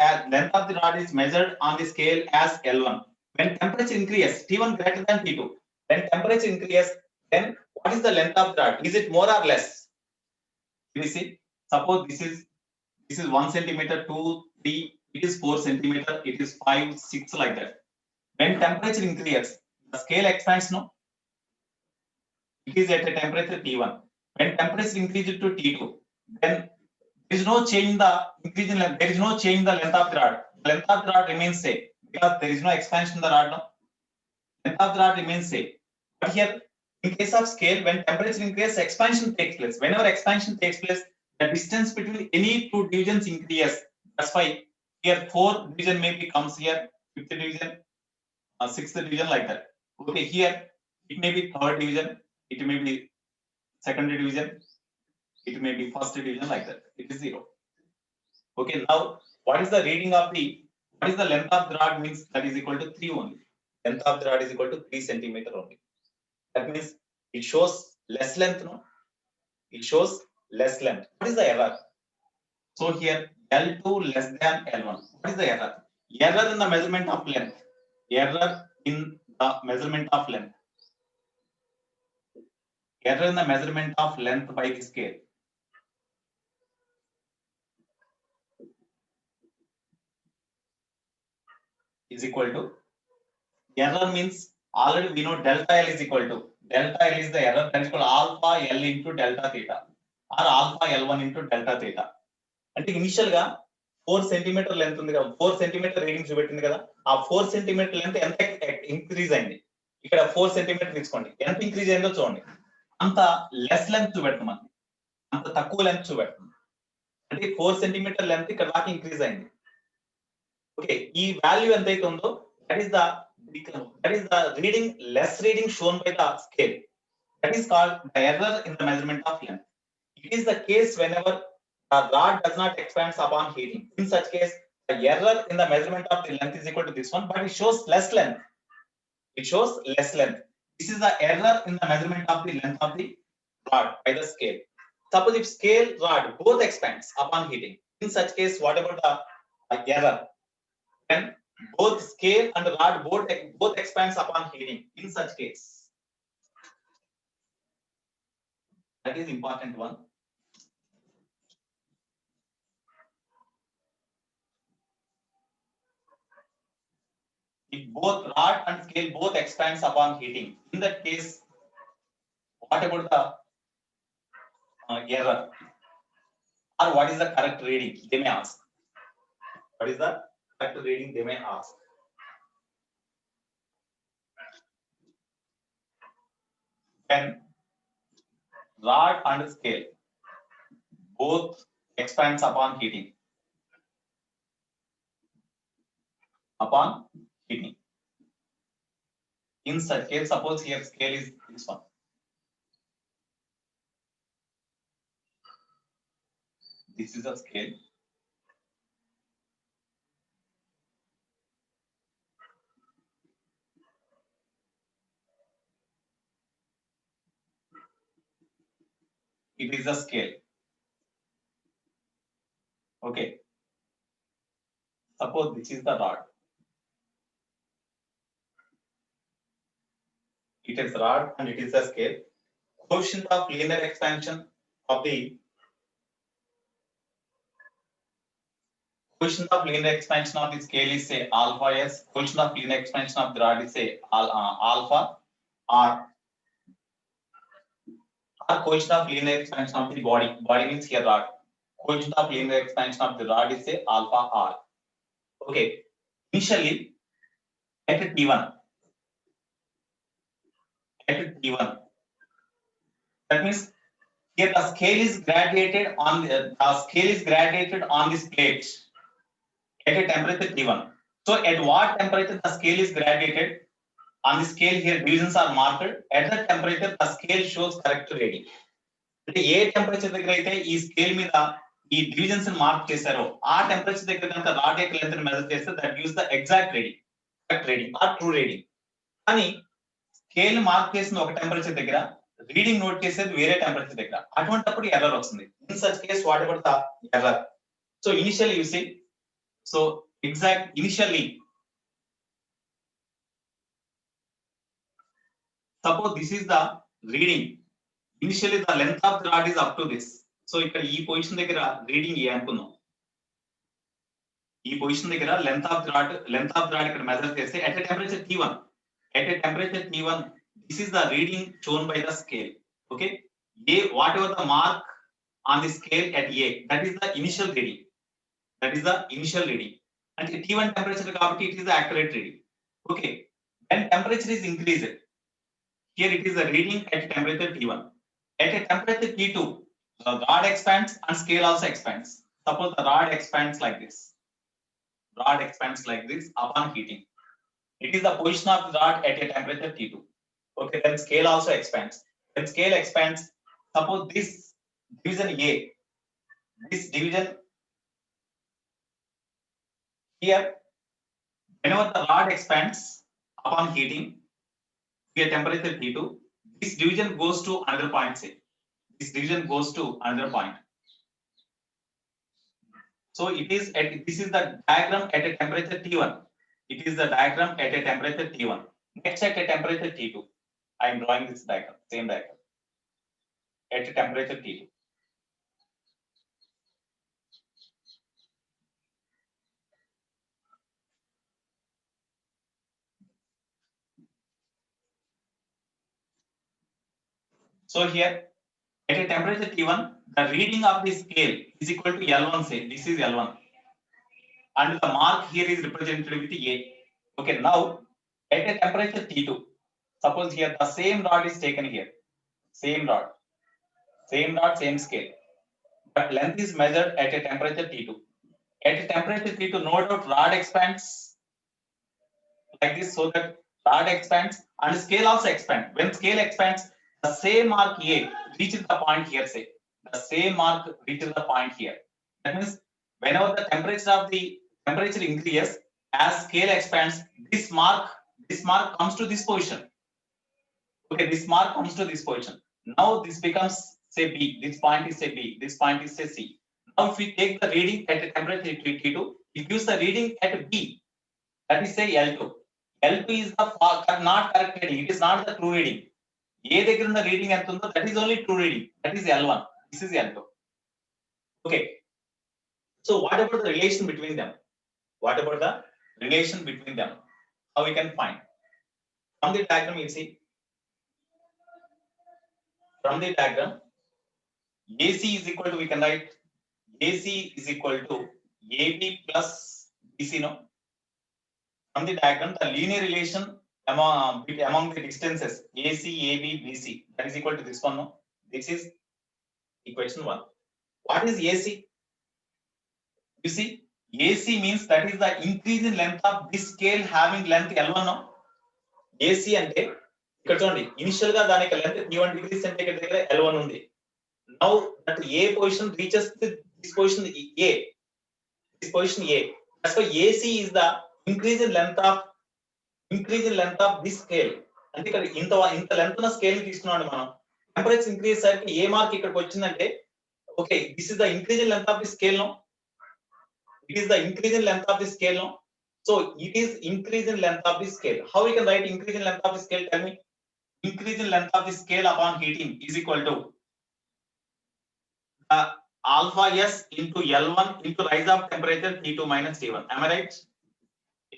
on the scale as L1. When temperature increases, T1 greater than T2. When temperature increases, then what is the length of the rod? Is it more or less? You see, suppose this is 1 centimeter, 2, 3, it is 4 centimeter, it is 5, 6 like that. When temperature increases, the scale expands, no? It is at a temperature T1. When temperature increases to T2, then there is no change in the increase in length. There is no change in the length of the rod. The length of the rod remains same because there is no expansion in the rod. No, length of the rod remains same. But here, in case of scale, when temperature increases, expansion takes place. Whenever expansion takes place, the distance between any two divisions increases. That's why here 4 division maybe comes here, 5th division, 6th division like that. Okay, here it may be 3rd division, it may be 2nd division, it may be 1st division like that. It is 0. Okay, now what is the length of the rod means that is equal to 3 only. Length of the rod is equal to 3 centimeter only. That means it shows less length, no? It shows less length. What is the error? So here L2 less than L1. What is the error? Error in the measurement of length. Error in the measurement of length. Error in the measurement of length by the scale. Is equal to error means already we know delta L is equal to delta L is the error that is called alpha L into delta theta or alpha L1 into delta theta. అంటే initial గా 4 centimetre length ఉంది కదా 4 centimetre reading చూపెట్టింది కదా ఆ 4 centimetre length ఎంత increase అయింది ఇక్కడ 4 centimetre తీసుకోండి ఎంత ఇంక్రీజ్ అయిందో చూడండి అంత లెస్ లెంత్ చూపెడుతుంది మనకి అంత తక్కువ లెంత్ చూపెడుతుంది అంటే 4 సెంటీమీటర్ లెంత్ ఇక్కడ దాకా ఇంక్రీజ్ అయింది ఓకే ఈ వాల్యూ ఎంత అయితే ఉందో that is the less reading shown by the scale. That is called the error in the measurement of length. It is the case whenever the rod does not expand upon heating. In such case, the error in the measurement of the length is equal to this one, but it shows less length. It shows less length. This is the error in the measurement of the length of the rod by the scale. Suppose if scale rod both expands upon heating, in such case, what about the error? When both scale and rod both expands upon heating, in such case, that is important one. If both rod and scale both expands upon heating, in that case, what about the error? Or what is the correct reading? They may ask. What is the correct reading? They may ask. When rod and scale both expands upon heating. In such case, suppose here scale is this one. This is a scale. It is a scale. Okay. Suppose this is the rod. It is rod and it is a scale. Coefficient of linear expansion of the scale is say alpha s. Coefficient of linear expansion of the rod is say alpha r. Or coefficient of linear expansion of the body. Body means here rod. Coefficient of linear expansion of the rod is say alpha r. Okay. Initially, at T1. That means here the scale is graduated on this plate at a temperature T1. So at what temperature the scale is graduated? On the scale here divisions are marked. At that temperature the scale shows correct reading. అంటే ఏ temperature దగ్గర అయితే ఈ scale మీద ఈ divisions mark చేశారో ఆ temperature దగ్గర కనుక రాడ్ యొక్క లెంత్ మెజర్ చేస్తే that gives the exact reading, correct reading are true reading. కానీ స్కేల్ మార్క్ చేసిన ఒక టెంపరేచర్ దగ్గర రీడింగ్ నోట్ చేసేది వేరే టెంపరేచర్ దగ్గర, అటువంటిప్పుడు ఎర్రర్ వస్తుంది. In such case what about the error? So initially you see, so exact initially suppose this is the reading. Initially the length of the rod is up to this. So ఇక్కడ ఈ position దగ్గర reading ఏ అనుకుందాం. ఈ position దగ్గర length of the rod ఇక్కడ measure చేస్తే at a temperature T1, this is the reading shown by the scale. Okay, a whatever the mark on the scale at a, that is the initial reading. And T1 temperature కాబట్టి it is the accurate reading. Okay, when temperature is increased, here it is the reading at temperature T1. At a temperature T2, the rod expands and scale also expands. Suppose the rod expands like this. Upon heating. It is the position of the rod at a temperature T2. Okay, then scale also expands. When scale expands, suppose this division A, this division here, whenever the rod expands upon heating, at temperature T2, this division goes to another point. Say this division goes to another point. So it is this is the diagram at a temperature T1. Next at a temperature T2, I am drawing this diagram, same diagram at a temperature T2. So here at a temperature T1, the reading of the scale is equal to L1. Say this is L1, and the mark here is represented with A. Okay, now at a temperature T2, suppose here the same rod is taken here, same rod, same scale, but length is measured at a temperature T2. At a temperature T2, no doubt rod expands like this, so that rod expands and scale also expands. When scale expands, the same mark A reaches the point here. Say the same mark reaches the point here. That means whenever the temperature increases, as scale expands, This mark comes to this position. Okay, this mark comes to this position. Now this becomes say B. This point is say B. This point is say C. Now if we take the reading at a temperature T2, it gives the reading at B. That is say L2. L2 is the not correct reading. It is not the true reading. A దగ్గర ఉన్న reading ఎంత ఉందో that is only true reading. That is L1. This is L2. Okay. So what about the relation between them? What about the relation between them? How we can find? From the diagram you see. From the diagram, AC is equal to, we can write AC is equal to AB plus BC, no? From the diagram, the linear relation among the distances AC, AB, BC, that is equal to this one, no? This is equation 1. What is AC? You see, AC means that is the increase in length of this scale having length L1, no? AC అంటే ఇక్కడ చూడండి initial గా దానికి length T1 degree centigrade దగ్గర L1 ఉంది. Now that A position reaches this position A. This position A. That's why AC is the increase in length of this scale. అంటే ఇక్కడ ఇంత లెంత్ ఉన్న స్కేల్ తీసుకున్నాం మనం. టెంపరేచర్ ఇంక్రీజ్ సరికి ఏ mark ఇక్కడికి వచ్చిందంటే okay this is the increase in length of the scale no. It is the increase in length of the scale, no? So it is increase in length of the scale. How we can write increase in length of the scale? Tell me. Increase in length of the scale upon heating is equal to alpha S into L1 into rise of temperature T2 minus T1. Am I right?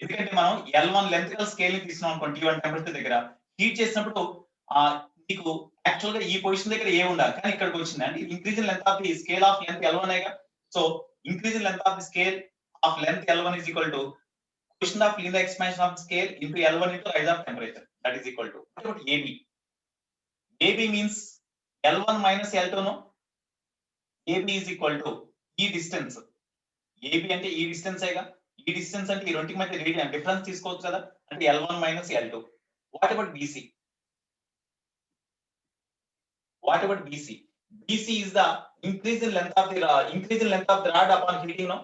ఎందుకంటే మనం L1 length scale ని తీసుకున్నాం అనుకోండి T1 temperature దగ్గర heat చేసినప్పుడు మీకు actual గా ఈ పొజిషన్ దగ్గర ఏ ఉండాలి కానీ ఇక్కడికి వచ్చింది అంటే increase in length of the scale of length L1 ఏగా. So increase in length of the scale of length L1 is equal to quotient of linear expansion of the scale into L1 into rise of temperature. That is equal to. What about AB? AB means L1 minus L2, no? AB is equal to ఈ distance. AB అంటే ఈ distance ఏగా. ఈ distance అంటే ఈ రెండింటి మధ్య radian difference తీసుకోవచ్చు కదా అంటే L1 minus L2. What about BC? What about BC? BC is the increase in length of the rod upon heating, no?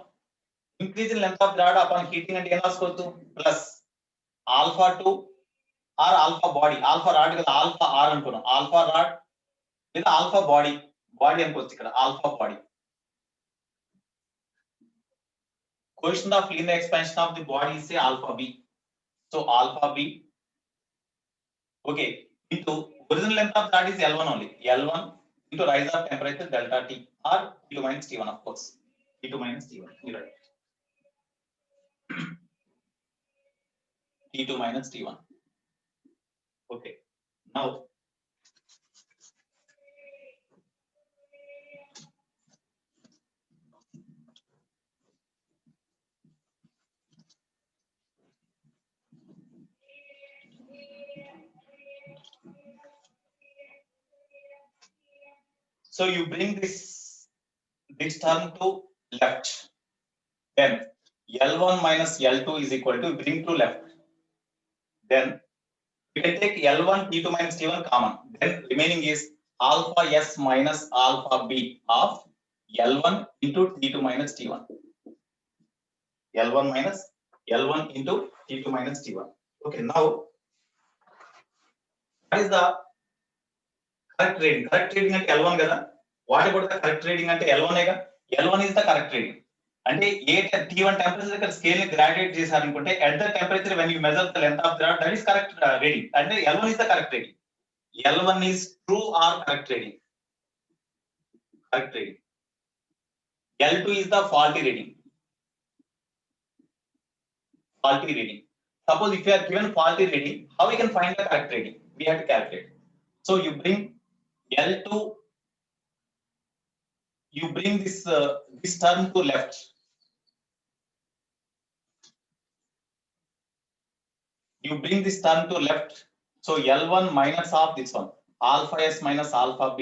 Increase in length of the rod upon heating and raskochu plus alpha 2 or alpha body. Alpha rod kada alpha R anukunnam. Alpha rod with alpha body anukochu ikkada alpha body. Quotient of linear expansion of the body is say alpha B. So alpha B, okay, into original length of that is L1 only. L1 into rise of temperature delta T or T2 minus T1, of course. T2 minus T1. You're right. T2 minus T1. Okay. Now, so you bring this term to left. Then L1 minus L2 is equal to bring to left. Then we can take L1 T2 minus T1 common. Then remaining is alpha S minus alpha B of L1 into T2 minus T1. L1 minus L1 into T2 minus T1. Okay, now what is the correct reading? Correct reading అంటే L1 కదా. What about the correct reading అంటే L1 ఏగా. L1 is the correct reading. అంటే ఏ T1 temperature దగ్గర scale ని graduate చేశారనుకుంటే at the temperature when you measure the length of the rod that is correct reading. అంటే L1 is the correct reading. L1 is true or correct reading. Correct reading. L2 is the faulty reading. Faulty reading. Suppose if you are given faulty reading, how we can find the correct reading? We have to calculate. So you bring L2, you bring this term to left. You bring this term to left. So L1 minus of this one, alpha S minus alpha B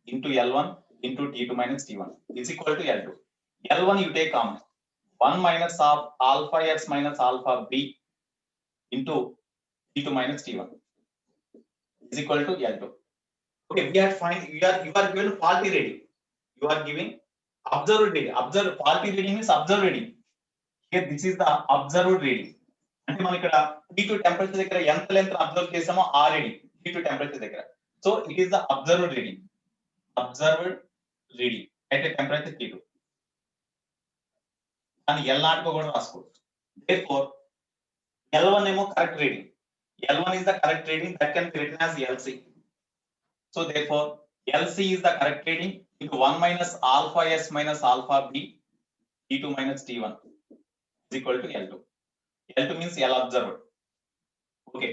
into L1 into T2 minus T1 is equal to L2. L1 you take common. 1 minus of alpha S minus alpha B into T2 minus T1 is equal to L2. Okay, we are given faulty reading. You are giving observed reading. Faulty reading is observed reading. Here this is the observed reading. అంటే మనం ఇక్కడ T2 temperature దగ్గర ఎంత length observe చేసామో ఆ reading T2 temperature దగ్గర. So it is the observed reading at a temperature T2. And L0 కూడా రాసుకోవచ్చు. Therefore L1 ఏమో correct reading. L1 is the correct reading that can be written as LC. So therefore LC is the correct reading into 1 minus alpha S minus alpha B T2 minus T1 is equal to L2. L2 means L observed. Okay.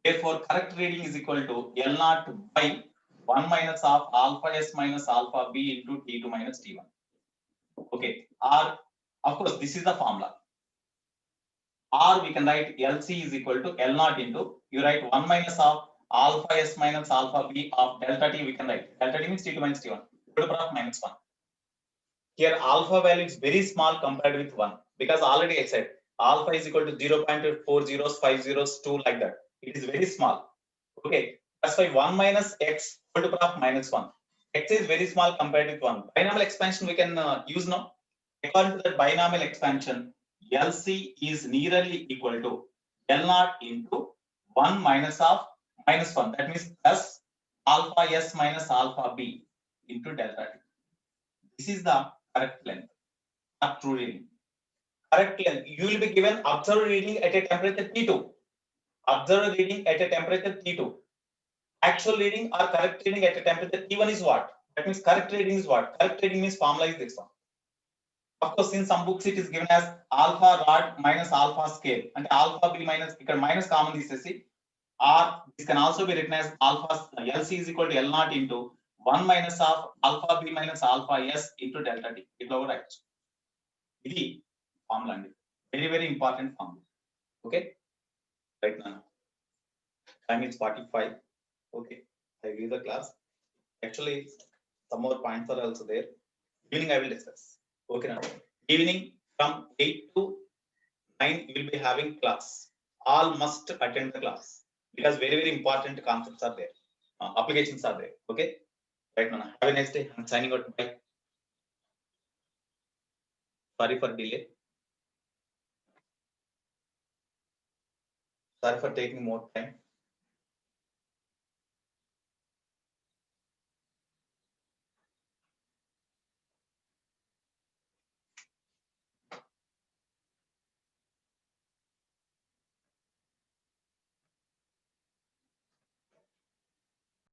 Therefore correct reading is equal to L0 by 1 minus of alpha S minus alpha B into T2 minus T1. Okay. Or of course this is the formula. Or we can write LC is equal to L0 into, you write 1 minus of alpha S minus alpha B of delta T, we can write delta T means T2 minus T1, to the power of minus 1. Here alpha value is very small compared with 1 because already I said alpha is equal to 0.4050 like that. It is very small. Okay, that's why 1 minus x to the power of minus 1. X is very small compared with 1. Binomial expansion we can use now. According to that binomial expansion, LC is nearly equal to L0 into 1 minus of minus 1. That means plus alpha S minus alpha B into delta T. This is the correct length, not true reading. Correct length. You will be given observed reading at a temperature T2. Observed reading at a temperature T2. Actual reading or correct reading at a temperature T1 is what? That means correct reading is what? Correct reading means formula is this one. Of course, in some books it is given as alpha rod minus alpha scale. And alpha B minus, ఇక్కడ minus common తీసేసి, or this can also be written as alpha LC is equal to L0 into 1 minus of alpha B minus alpha S into delta T. ఇట్లా కూడా రాయొచ్చు. ఇది formula అండి. Very, very important formula. Okay? Right now. Time is 45. Okay. I give the class. Actually, some more points are also there. Evening I will discuss. Okay now. Evening from 8 to 9 you will be having class. All must attend the class because very, very important concepts are there. Applications are there. Okay. Right now. Have a nice day. I'm signing out. Bye. Sorry for delay. Sorry for taking more time.